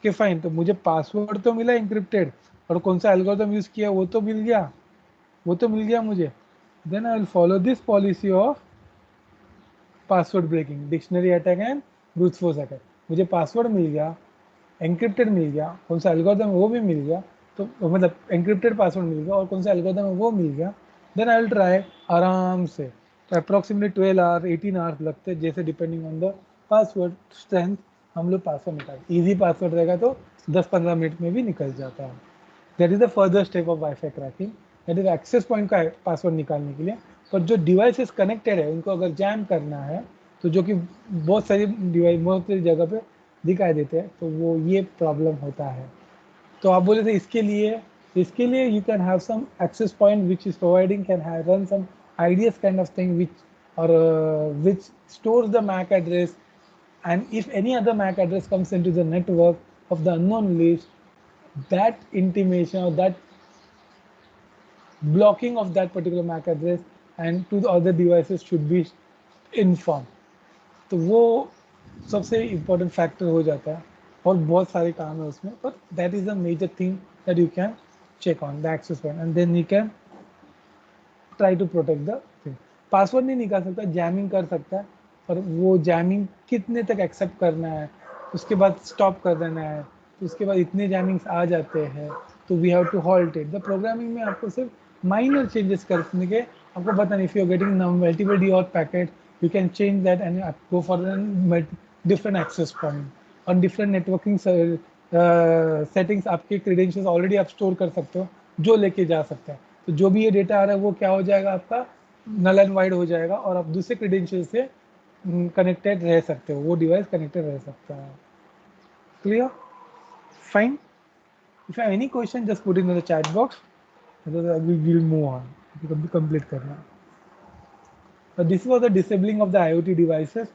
Speaker 2: के फाइन, तो मुझे पासवर्ड तो मिला एंक्रिप्टेड और कौन सा एल्गोरिथम यूज़ किया वो तो मिल गया, वो तो मिल गया मुझे। Then I will follow this policy of password breaking, dictionary attack and brute force attack. मुझे पासवर्ड मिल गया, एंक्रिप्टेड मिल गया, कौन सा एल्गोरिथम है वो भी मिल गया, तो मतलब एंक्रिप्टेड पासवर्ड मिल गया और कौन सा एल्गोरिथम है वो मिल गया, देन आई विल ट्राई आराम से। तो अप्रॉक्सीमेटली 12 आवर्स 18 आवर्स लगते हैं, जैसे depending on the password strength हम लोग पासवर्ड निकालते। ईजी पासवर्ड रहेगा तो 10-15 मिनट में भी निकल जाता है। That is the further step of wifi cracking, that is access point का पासवर्ड निकालने के लिए। पर जो डिवाइसेस कनेक्टेड है उनको अगर जैम करना है, तो जो कि बहुत सारी डिवाइस बहुत सारी जगह पे दिखाई देते हैं, तो वो ये प्रॉब्लम होता है। तो आप बोले थे इसके लिए you can have some access point which is providing can have run some IDS kind of thing which stores the MAC address, and if any other MAC address comes into the network of the unknown list, that intimation or that blocking of that particular MAC address and to the other devices should be informed. तो वो सबसे इम्पोर्टेंट फैक्टर हो जाता है और बहुत सारे काम है उसमें, पर that is a major thing that you can check on the access point and then you can try to protect the thing. Password नहीं निकाल सकता, जैमिंग कर सकता है, पर वो जैमिंग कितने तक एक्सेप्ट करना है, उसके बाद स्टॉप कर देना है, तो उसके बाद इतने जैमिंग्स आ जाते हैं तो we have to halt it. The programming में आपको सिर्फ माइनर चेंजेस करने के आपको पता नहीं. If you are getting multiple deauth packet, you can change that and go for a different access point और different networking settings. आपके credentials already आप store कर सकते हो जो लेके जा सकते हैं. तो जो भी ये डेटा आ रहा है वो क्या हो जाएगा, आपका null and void हो जाएगा और आप दूसरे credentials से कनेक्टेड रह सकते हो, वो डिवाइस कनेक्टेड रह सकता है. Clear? Fine. If you have any question just put in the chat box, we will move on. Complete करना. This was the disabling of the IoT devices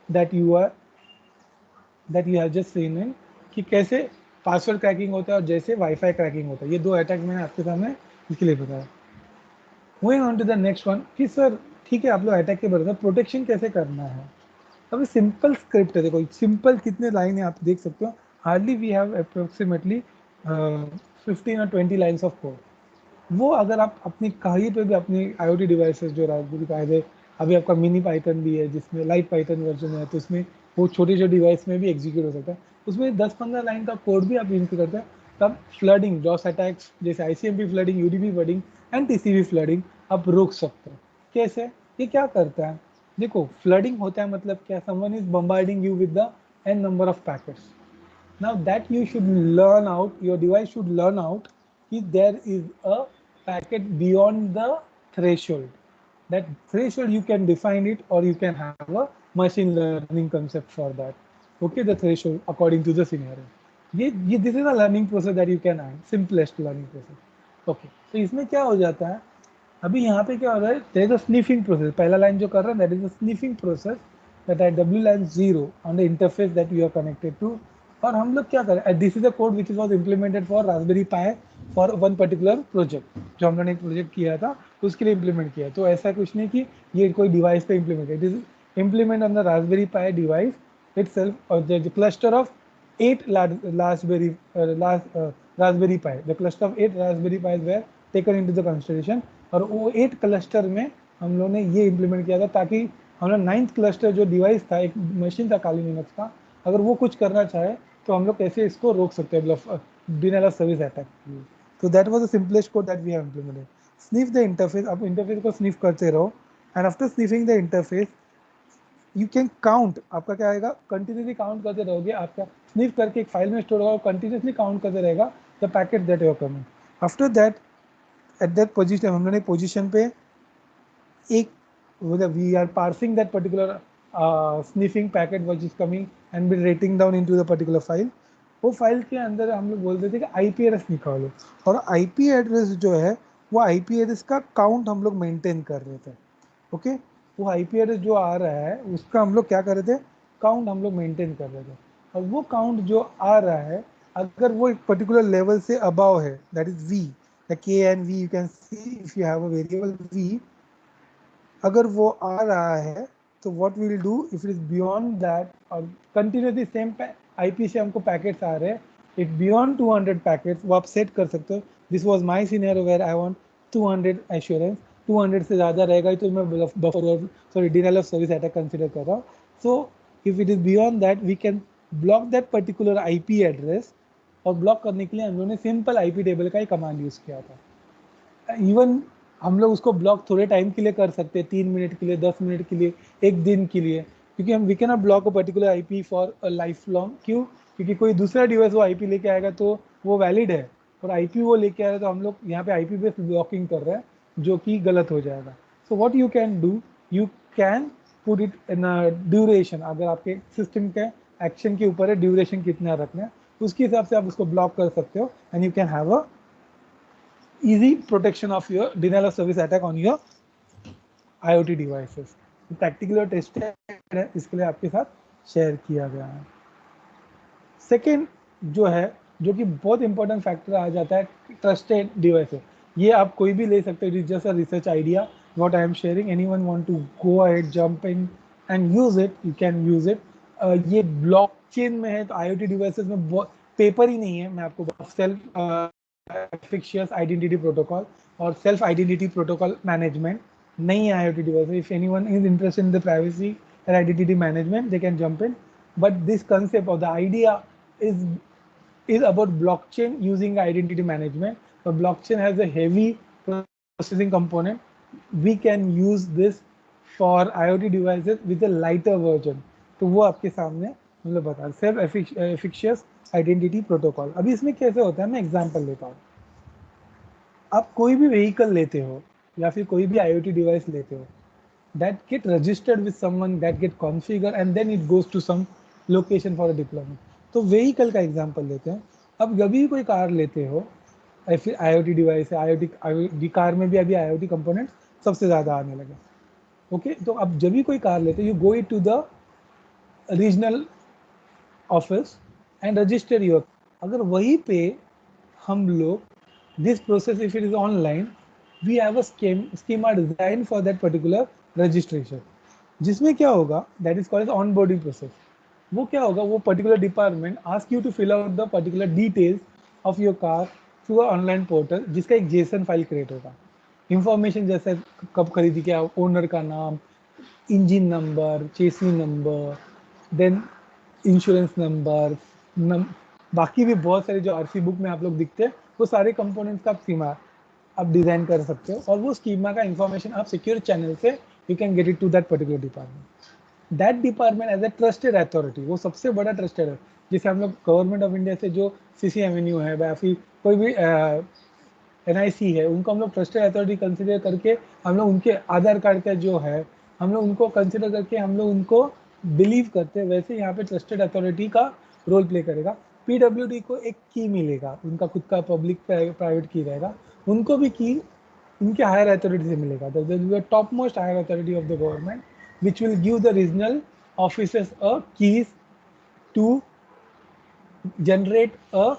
Speaker 2: that you have just seen in कि कैसे पासवर्ड क्रैकिंग होता है और जैसे वाईफाई क्रैकिंग होता है. ये दो अटैक मैंने आपके सामने इसके लिए बताया. Moving on to the next one कि सर ठीक है आप लोग अटैक के बता, प्रोटेक्शन कैसे करना है. अभी सिंपल स्क्रिप्ट है, देखो सिंपल कितने लाइन है आप देख सकते हो. हार्डली वी हैव अप्रोक्सीमेटली 15 और 20 लाइन्स ऑफ कोड. वो अगर आप अपनी कहीं पे भी अपनी IoT डिवाइसेस जो रास्पबेरी पाई है, अभी आपका मिनी पाइथन भी है जिसमें लाइट पाइथन वर्जन है, तो उसमें वो छोटे छोटे डिवाइस में भी एग्जीक्यूट हो सकता है. उसमें 10-15 लाइन का कोड भी आप यूज करते हैं, तब फ्लडिंग, डॉस अटैक्स जैसे ICMP flooding, UDP flooding and TCP flooding आप रोक सकते हो. कैसे? ये क्या करता है, देखो फ्लडिंग होता है मतलब क्या, someone is bombarding you with the n number of packets. Now that you should learn out, your device should learn out if there is a packet beyond the threshold. That threshold you can define it or you can have a machine learning concept for that. Okay, the threshold according to the scenario. ये this is a learning process that you can add, simplest learning process. Okay, तो इसमें क्या हो जाता है, अभी यहाँ पे क्या हो रहा है, there is a sniffing process. पहला लाइन जो कर रहा है that is a sniffing process that at WLAN 0 on the interface that you are connected to. और हम लोग क्या करें, this is a code which was implemented for Raspberry pi for one particular project जो हम लोगों ने एक प्रोजेक्ट किया था उसके लिए इम्प्लीमेंट किया. तो ऐसा कुछ नहीं कि ये कोई डिवाइस पे implement, it is implement on the Raspberry pi device itself or the cluster of 8 raspberry pi. The cluster of 8 raspberry pis were taken into the consideration और वो 8 क्लस्टर में हम लोगों ने ये इम्प्लीमेंट किया था ताकि हम लोग 9th क्लस्टर जो डिवाइस था, एक मशीन था काली लिनक्स का, अगर वो कुछ करना चाहे तो हम लोग कैसे इसको रोक सकते हैं डिनाइल ऑफ सर्विस अटैक. तो that was the simplest code that we have implemented. Sniff the interface, आप इंटरफेस को स्निफ करते रहो and after sniffing the interface you can count. आपका क्या आएगा, कंटिन्यूसली काउंट करते रहोगे, आपका स्निफ करके एक फाइल में स्टोर होगा, कंटिन्यूसली काउंट करते रहेगा the packet that you are coming. After that at that position, हम लोगों ने पोजिशन पे एक we are parsing that particular sniffing packet which is coming and be writing down into the particular file. वो फाइल के अंदर हम लोग बोलते थे कि IP एड्रेस निकालो, और IP एड्रेस जो है वो IP एड्रेस का काउंट हम लोग मेंटेन कर रहे थे. ओके, वो IP एड्रेस जो आ रहा है उसका हम लोग क्या कर रहे थे, काउंट हम लोग मेंटेन कर रहे थे. और वो काउंट जो आ रहा है अगर वो एक पर्टिकुलर लेवल से अबाव है, that is V, the K and V, you can see if you have a variable V, अगर वो आ रहा है तो what we will do, if it is beyond that और कंटिन्यूसली सेम IP से हमको पैकेट्स आ रहे हैं, इट बियॉन्ड 200 पैकेट्स, वो आप सेट कर सकते हो. This was my scenario where I want 200 assurance. 200 से ज़्यादा रहेगा तो मैं buffer denial of service attack consider कर रहा हूँ. So if it is beyond that we can block that particular IP address, और ब्लॉक करने के लिए हम लोगों ने सिंपल IP टेबल का ही कमांड यूज़ किया था. इवन हम लोग उसको ब्लॉक थोड़े टाइम के लिए कर सकते हैं, 3 मिनट के लिए, 10 मिनट के लिए, एक दिन के लिए, क्योंकि हम we can not block a particular IP for a life long. क्यों? क्योंकि कोई दूसरा डिवाइस वो IP लेके आएगा तो वो वैलिड है, और IP वो लेके आ रहा है तो हम लोग यहाँ पे IP बेस्ड ब्लॉकिंग कर रहे हैं जो कि गलत हो जाएगा. So what you can do, you can put it in duration. अगर आपके सिस्टम के एक्शन के ऊपर है ड्यूरेशन कितना रखना है, उसके हिसाब से आप उसको ब्लॉक कर सकते हो and you can have a easy protection of your denial of service attack on your IoT devices. Practical और टेस्टेड है, इसके लिए आपके साथ शेयर किया गया है। सेकेंड जो है, जो कि बहुत इंपॉर्टेंट फैक्टर आ जाता है, ट्रस्टेड डिवाइसेस। ये आप कोई भी ले सकते हो, it is just a research idea what I am sharing, anyone want to go ahead jump in and use it, you can use it. ये ब्लॉकचेन में है, तो IoT डिवाइसेस में पेपर ही नहीं है, मैं आपको self fictitious identity protocol or self identity protocol management नहीं है IoT device. If anyone is interested in the privacy and identity management, they can jump in. But this concept or the idea is about blockchain using identity management. But blockchain has a heavy processing component. We can use this for IoT devices with a lighter version. तो वो आपके सामने हम लोग बता सेल्फ एफिशियस आइडेंटिटी प्रोटोकॉल। अभी इसमें कैसे होता है, मैं एग्जांपल लेता हूँ। आप कोई भी व्हीकल लेते हो या फिर कोई भी IoT डिवाइस लेते हो, that get registered with someone, that get configured and then it goes to some location for a deployment. तो व्हीकल का एग्जांपल लेते हैं। अब जब भी कोई कार लेते हो, फिर IoT डिवाइस है, IoT कार में भी अभी IoT कंपोनेंट सबसे ज़्यादा आने लगे। ओके, तो अब जब भी कोई कार लेते हो, you go it to the regional office and register your. अगर वहीं पे हम लोग this process if it is online, we have a schema design for that particular registration, जिसमें क्या होगा, that is called onboarding process. वो क्या होगा, वो particular department ask you to fill out the particular details of your car through a online portal, जिसका एक जेसन फाइल क्रिएट होगा। इंफॉर्मेशन जैसे कब खरीदी, क्या ओनर का नाम, engine number, chassis number, then insurance number, बाकी भी बहुत सारे जो आरसी बुक में आप लोग दिखते हैं, वो सारे कंपोनेंट्स का आप स्कीमा आप डिजाइन कर सकते हो, और वो स्कीमा का इंफॉर्मेशन आप सिक्योर चैनल से you can get it to that particular department. That department as a trusted authority, वो सबसे बड़ा ट्रस्टेड है। जैसे हम लोग गवर्नमेंट ऑफ इंडिया से जो CCMNU है या फिर कोई भी NIC है, उनको हम लोग ट्रस्टेड अथॉरिटी कंसिडर करके, हम लोग उनके आधार कार्ड का जो है, हम लोग उनको कंसिडर करके हम लोग उनको बिलीव करते हैं। वैसे यहाँ पे ट्रस्टेड अथॉरिटी का रोल प्ले करेगा। PWD को एक की मिलेगा, उनका खुद का पब्लिक प्राइवेट की रहेगा, उनको भी की उनके हायर अथॉरिटी से मिलेगा। The top most higher authority of the government which will give the regional officers a keys to generate a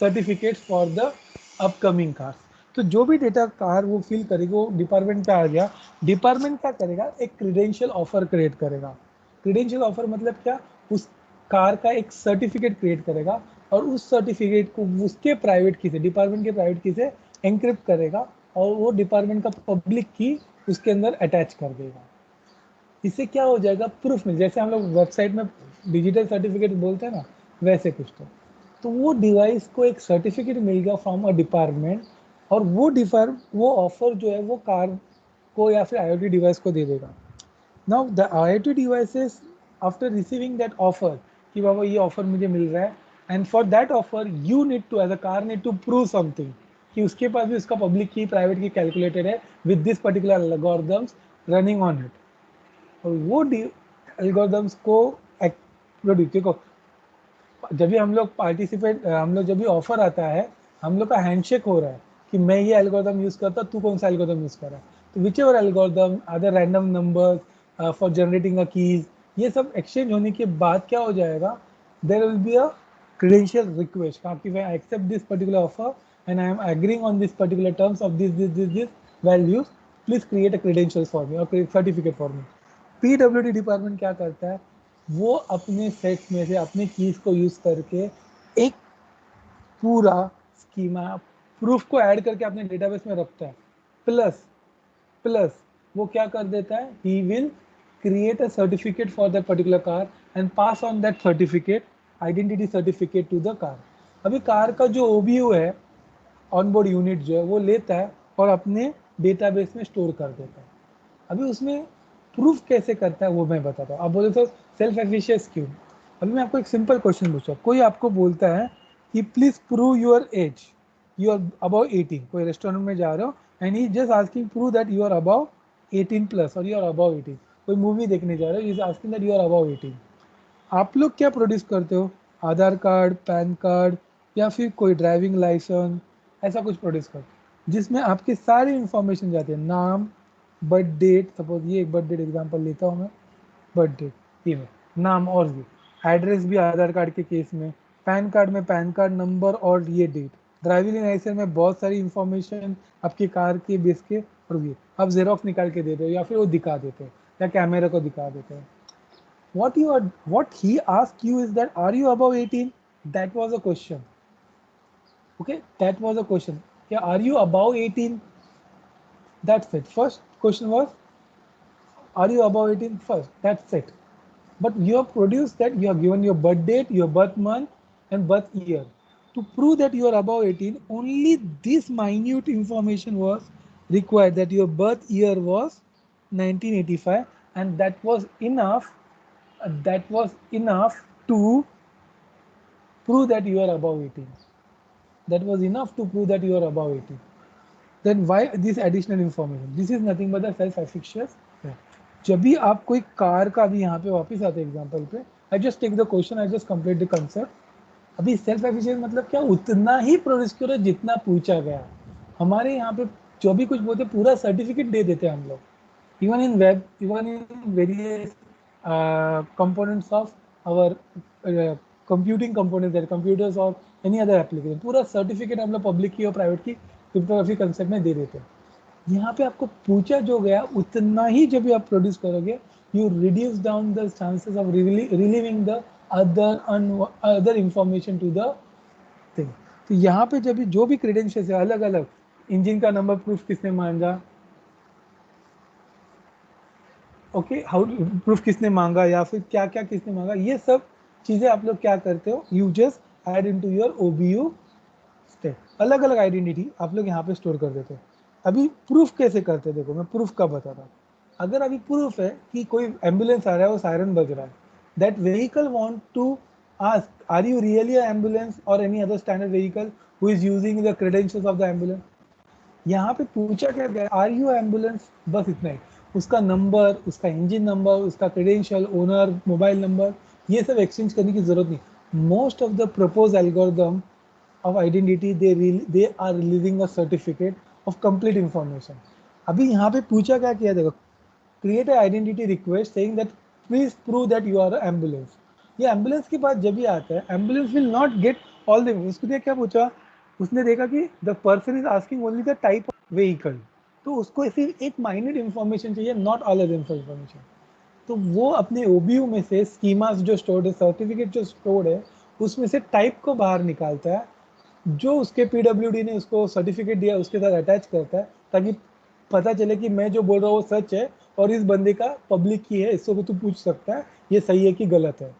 Speaker 2: certificate for the upcoming cars. तो जो भी डेटा कार वो फिल करेगी, वो डिपार्टमेंट पे आ गया। डिपार्टमेंट क्या करेगा, एक क्रीडेंशियल ऑफर क्रिएट करेगा। क्रीडेंशियल ऑफर मतलब क्या, उस कार का एक सर्टिफिकेट क्रिएट करेगा, और उस सर्टिफिकेट को उसके प्राइवेट की से, डिपार्टमेंट के प्राइवेट की से एनक्रिप्ट करेगा, और वो डिपार्टमेंट का पब्लिक की उसके अंदर अटैच कर देगा। इससे क्या हो जाएगा, प्रूफ में, जैसे हम लोग वेबसाइट में डिजिटल सर्टिफिकेट बोलते हैं ना, वैसे कुछ। तो वो डिवाइस को एक सर्टिफिकेट मिल गया फ्रॉम अ डिपार्टमेंट, और वो ऑफर जो है वो कार को या फिर IoT डिवाइस को दे देगा। Now the IoT devices after receiving that offer, कि बाबा ये ऑफर मुझे मिल रहा है, and for that offer you need to, as a car need to prove something, कि उसके पास भी उसका पब्लिक की प्राइवेट की कैलकुलेटेड है with this particular algorithms running on it. और वो एल्गोरिथम्स को देखो, जब भी हम लोग जब भी ऑफर आता है, हम लोग का हैंडशेक हो रहा है कि मैं ये एल्गोरिथम यूज करता, तू कौन सा एल्गोरिथम यूज कर रहा है। तो whichever algorithm, other random number for generating a keys, ये सब एक्सचेंज होने के बाद क्या हो जाएगा, there will be a credential request कि I accept this particular offer and I am agreeing on this particular terms of this values, please create a credentials for me or create certificate for me। PWD department क्या करता है, वो अपने सेट में से अपने कीज को यूज करके एक पूरा स्कीमा प्रूफ को ऐड करके अपने डेटाबेस में रखता है। प्लस वो क्या कर देता है, he will create a certificate for that particular car and pass on that certificate, identity certificate to the car। अभी कार का जो OBU है, ऑनबोर्ड यूनिट जो है, वो लेता है और अपने डेटाबेस में स्टोर कर देता है। अभी उसमें प्रूफ कैसे करता है वो मैं बताता हूँ। आप बोले तो सेल्फ एफिशिएंस क्यों। अभी मैं आपको एक सिंपल क्वेश्चन पूछा, कोई आपको बोलता है कि please prove your age, you are above 18, कोई रेस्टोरेंट में जा रहे हो and he just asking prove that you are above 18 plus और यू आर अबाउ 18, कोई मूवी देखने जा रहे हो, is asking that you are above 18। आप लोग क्या प्रोड्यूस करते हो, आधार कार्ड, पैन कार्ड या फिर कोई ड्राइविंग लाइसेंस, ऐसा कुछ प्रोड्यूस करो जिसमें आपकी सारी इंफॉर्मेशन जाती है, नाम, बर्थ डेट, सपोज ये एक बर्थ डेट एग्जाम्पल लेता हूँ मैं, बर्थ डेट, ईमेल, नाम और ये एड्रेस भी आधार कार्ड के केस में, पैन कार्ड में पैन कार्ड नंबर और ये डेट, ड्राइविंग लाइसेंस में बहुत सारी इंफॉर्मेशन आपकी कार के बेस के, और ये आप जेरोक्स निकाल के देते हो या फिर वो दिखा देते हैं या कैमरा को दिखा देते हैं. What he asked you is that are you above 18? That was a question. Okay, that was a question. Yeah, are you above 18? That's it. First question was, are you above 18 first? That's it. But you have produced that you have given your birth date, your birth month, and birth year. To prove that you are above 18, only this minute information was required, that your birth year was 1985, and that was enough. That was enough to prove that you are above 18. That was enough to prove that you are above 18. Then why this additional information? This is nothing but the self-affixes. जब भी आप कोई कार का भी यहाँ पे वापस आते हैं एग्जाम्पल पे, I just take the question, I just complete the concept. अभी सेल्फ एफिशिएंट मतलब क्या, उतना ही प्रोड्यूस करो जितना पूछा गया. हमारे यहाँ पे जो भी कुछ बोलते पूरा सर्टिफिकेट दे देते हैं हम लोग, even in web, even in various components of our computing components, computers और एनी अदर एप्लीकेशन, पूरा सर्टिफिकेट हम लोग पब्लिक की और प्राइवेट की क्रिप्टोग्राफी कंसेप्ट में दे देते हैं. यहाँ पे आपको पूछा जो गया उतना ही जब भी आप प्रोड्यूस करोगे, you reduce down the chances of relieving the other information to the thing. तो यहाँ पे जब भी जो भी क्रेडेंशियल्स है अलग अलग, इंजन का नंबर प्रूफ किसने मांगा, ओके, हाउ प्रूफ किसने मांगा या फिर क्या क्या किसने मांगा, ये सब चीजें आप लोग क्या करते हो, you just add into your OBU step. अलग अलग आइडेंटिटी आप लोग यहाँ पे स्टोर कर देते हो. अभी प्रूफ कैसे करते हैं, देखो मैं प्रूफ का बताता हूँ. अगर अभी प्रूफ है कि कोई एम्बुलेंस आ रहा है, वो सायरन बज रहा है, that vehicle want to ask, are you really a ambulance और any other standard vehicle who is using the credentials of the ambulance. यहाँ पे पूछा क्या गया, आर यू एम्बुलेंस, बस इतना ही. उसका नंबर, उसका इंजन नंबर, उसका क्रेडेंशियल, ओनर, मोबाइल नंबर, ये सब एक्सचेंज करने की जरूरत नहीं. Most of the propose algorithm of identity, they are releasing a certificate of complete information. अभी यहाँ पे पूछा क्या किया, देखो, create a identity request saying that please prove that you are an ambulance. ये एम्बुलेंस के बाद जब भी आता है, ambulance will not get all the, उसको क्या पूछा, उसने देखा कि the person is asking only the type of vehicle, तो उसको सिर्फ एक माइनर इंफॉर्मेशन चाहिए, नॉट ऑल अदर इंफॉर्मेशन. तो वो अपने OBU में से स्कीमास जो स्टोर्ड है, सर्टिफिकेट जो स्टोर्ड है, उसमें से टाइप को बाहर निकालता है, जो उसके PWD ने उसको सर्टिफिकेट दिया उसके साथ अटैच करता है, ताकि पता चले कि मैं जो बोल रहा हूँ वो सच है और इस बंदे का पब्लिक की है, इसको भी तू पूछ सकता है ये सही है कि गलत है.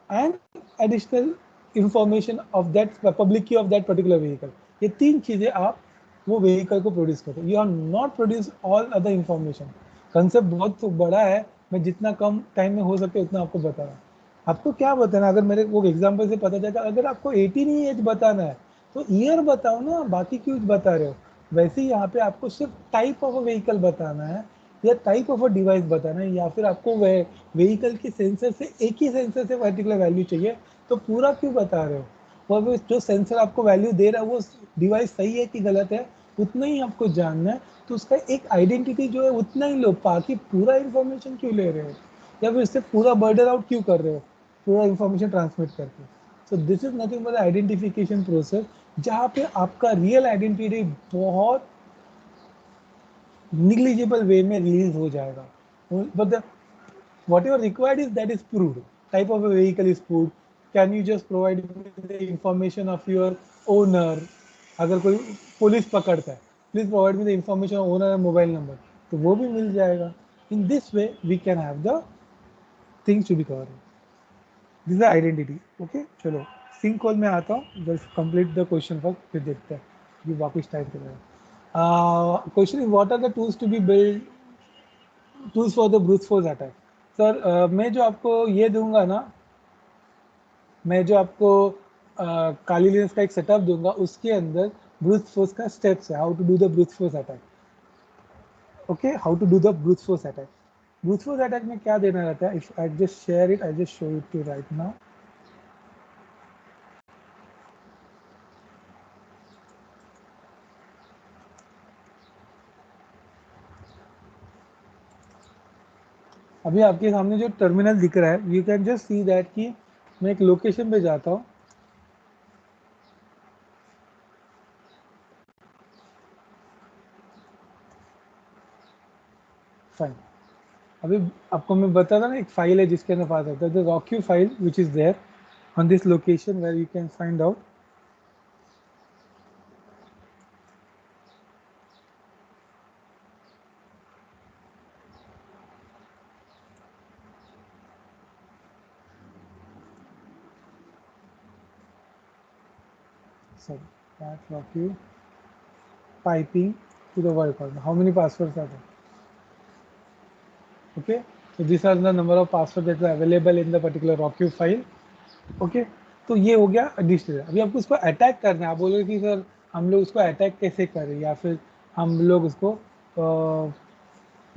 Speaker 2: And additional information of that public की ऑफ दैट पर्टिकुलर व्हीकल. ये तीन चीजें आप वो व्हीकल को प्रोड्यूस करते हो. You are not produce all other information. Concept बहुत बड़ा है, मैं जितना कम टाइम में हो सके उतना आपको बता रहा हूँ. आपको क्या बताना, अगर मेरे वो एग्जाम्पल से पता चलेगा, अगर आपको 18 ही एज बताना है तो ईयर बताओ ना, बाकी क्यों बता रहे हो. वैसे ही यहाँ पे आपको सिर्फ टाइप ऑफ अ व्हीकल बताना है या टाइप ऑफ अ डिवाइस बताना है, या फिर आपको व्हीकल के सेंसर से एक ही सेंसर से पर्टिकुलर वैल्यू चाहिए, तो पूरा क्यों बता रहे हो. वो जो सेंसर आपको वैल्यू दे रहा है वो डिवाइस सही है कि गलत है, उतना ही आपको जानना है. तो उसका एक आइडेंटिटी जो है उतना ही लो, बाकी पूरा इंफॉर्मेशन क्यों ले रहे हो, या फिर इससे पूरा बर्डन आउट क्यों कर रहे हो पूरा इंफॉर्मेशन ट्रांसमिट करके. So this is nothing but identification process, जहाँ पे आपका रियल आइडेंटिटी बहुत निग्लिजिबल वे में रिलीज हो जाएगा. But whatever required is that is proved. Type of a vehicle is proved. Can you just provide the information of your owner? अगर कोई पुलिस पकड़ता है, please provide me the information of owner and mobile number, तो वो भी मिल जाएगा. In this way we can have the things to be cover. This is identity. Okay, चलो सिंक कॉल में आता हूँ, just complete the question for, फिर देखते हैं ये वापस टाइप करेगा. Question is what are the tools to be build, tools for the brute force attack. Sir मैं जो आपको ये दूंगा ना, मैं जो आपको काली लिनक्स का एक सेटअप दूंगा, उसके अंदर ब्रूट फोर्स का स्टेप्स है, how to do the brute force attack. Okay, how to do the brute force attack. Brute force attack में क्या देना रहता है, if I just share it, I just show it to right now. अभी आपके सामने जो टर्मिनल दिख रहा है, you can just see that कि मैं एक लोकेशन पे जाता हूँ, फाइन। अभी आपको मैं बता था ना, एक फाइल है जिसके अंदर पास आता है, the rockyou file which is there on this location where you can find out. Sorry, that rockyou piping to the world corner. How many passwords are there? Okay, so these are the number of passwords that are available in the particular rockyou file. Okay, तो ये हो गया डिजिटल। अभी आपको उसको अटैक करना है, आप बोलोगे कि सर हम लोग उसको अटैक कैसे करें, या फिर हम लोग उसको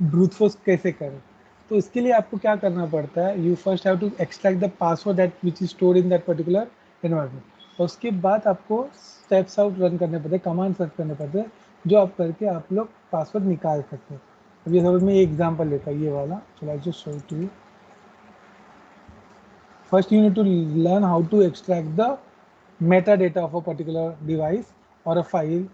Speaker 2: ब्रूट फोर्स कैसे करें। तो इसके लिए आपको क्या करना पड़ता है, you first have to extract the password that which is stored in that particular environment. और उसके बाद आपको स्टेप्स आउट रन करने पड़ते हैं, कमांड रन करने पड़ते हैं, जो आप करके आप लोग पासवर्ड निकाल सकते हैं। अब ये समझ में ये एग्जाम्पल लेता है, ये वाला, चलो I just show to you. First, you need to learn how to extract the metadata of a particular device or a file.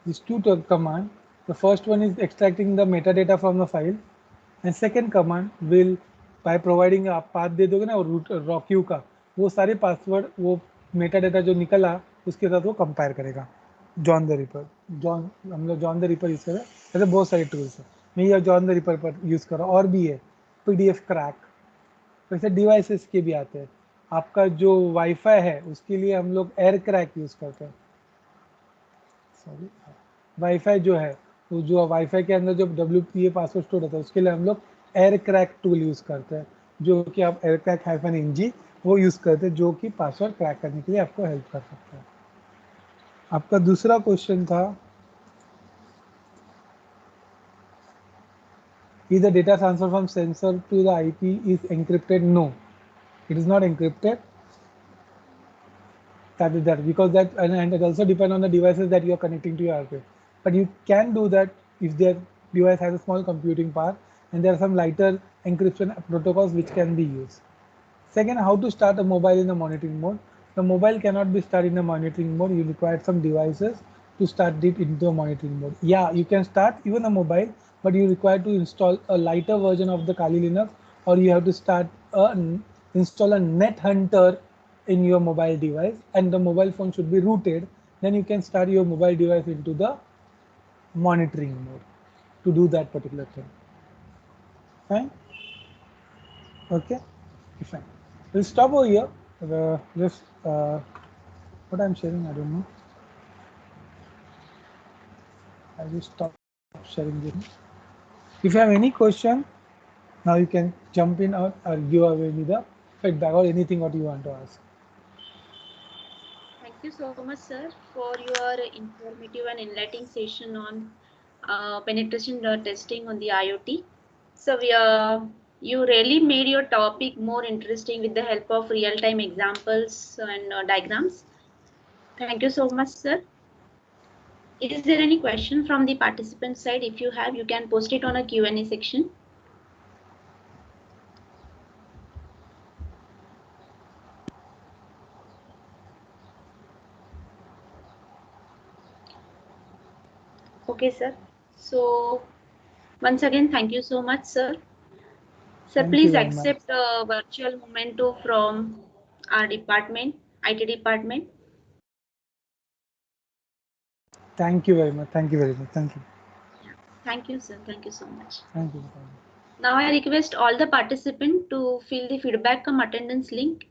Speaker 2: These two commands. The first one is extracting the metadata from the file, and second command will by providing आप path दे दोगे ना और root rockyou का, वो सारे पासवर्ड वो metadata जो निकला उसके साथ वो कंपेयर करेगा। जॉन द रिपर, जॉन हम लोग जॉन द रिपर यूज़ कर रहे हैं, ऐसे बहुत सारे टूल्स हैं, मैं ये जॉन द रिपर पर यूज़ कर रहा हूँ। और भी है PDF क्रैक, वैसे डिवाइसेस के भी आते हैं। आपका जो वाईफाई है उसके लिए हम लोग एयर क्रैक यूज़ करते हैं। सॉरी, वाईफाई जो है, तो जो वाईफाई के अंदर जो WPA पासवर्ड स्टोर होता है उसके लिए हम लोग एयर क्रैक टूल यूज़ करते हैं, जो कि आप एयर क्रैक -ng वो यूज़ करते हैं, जो कि पासवर्ड क्रैक करने के लिए आपको हेल्प कर सकता है। आपका दूसरा क्वेश्चन था, is the data transfer from sensor to the IP is encrypted? No, it is not encrypted. That is that, because that, and it also depend on the devices that you are connecting to your IP. But you can do that if their device has a small computing power, and there are some lighter encryption protocols which can be used. Second, how to start a mobile in the monitoring mode. The mobile cannot be started in the monitoring mode. You require some devices to start it into a monitoring mode. Yeah, you can start even a mobile, but you require to install a lighter version of the Kali Linux, or you have to start install a Net Hunter in your mobile device, and the mobile phone should be rooted. Then you can start your mobile device into the monitoring mode to do that particular thing. Fine. Okay. Fine. We'll stop over here. Just what I'm sharing, I don't know. I will stop sharing this. If you have any question, now you can jump in or give away me the feedback or anything what you want to ask.
Speaker 1: Thank you so much, sir, for your informative and enlightening session on penetration testing on the IoT. So you really made your topic more interesting with the help of real-time examples and diagrams. Thank you so much, sir. Is there any question from the participant side? If you have, you can post it on a Q&A section. Okay, sir. So once again, thank you so much, sir. Sir,
Speaker 2: Thank you
Speaker 1: please
Speaker 2: very much.
Speaker 1: accept a virtual memento from our department, IT department.
Speaker 2: Thank you very much. Thank you very much. Thank you.
Speaker 1: Thank you, sir. Thank you so much.
Speaker 2: Thank you.
Speaker 1: Now I request all the participants to fill the feedback cum attendance link.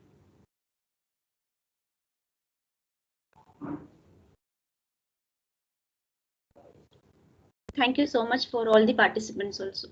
Speaker 1: Thank you so much for all the participants also.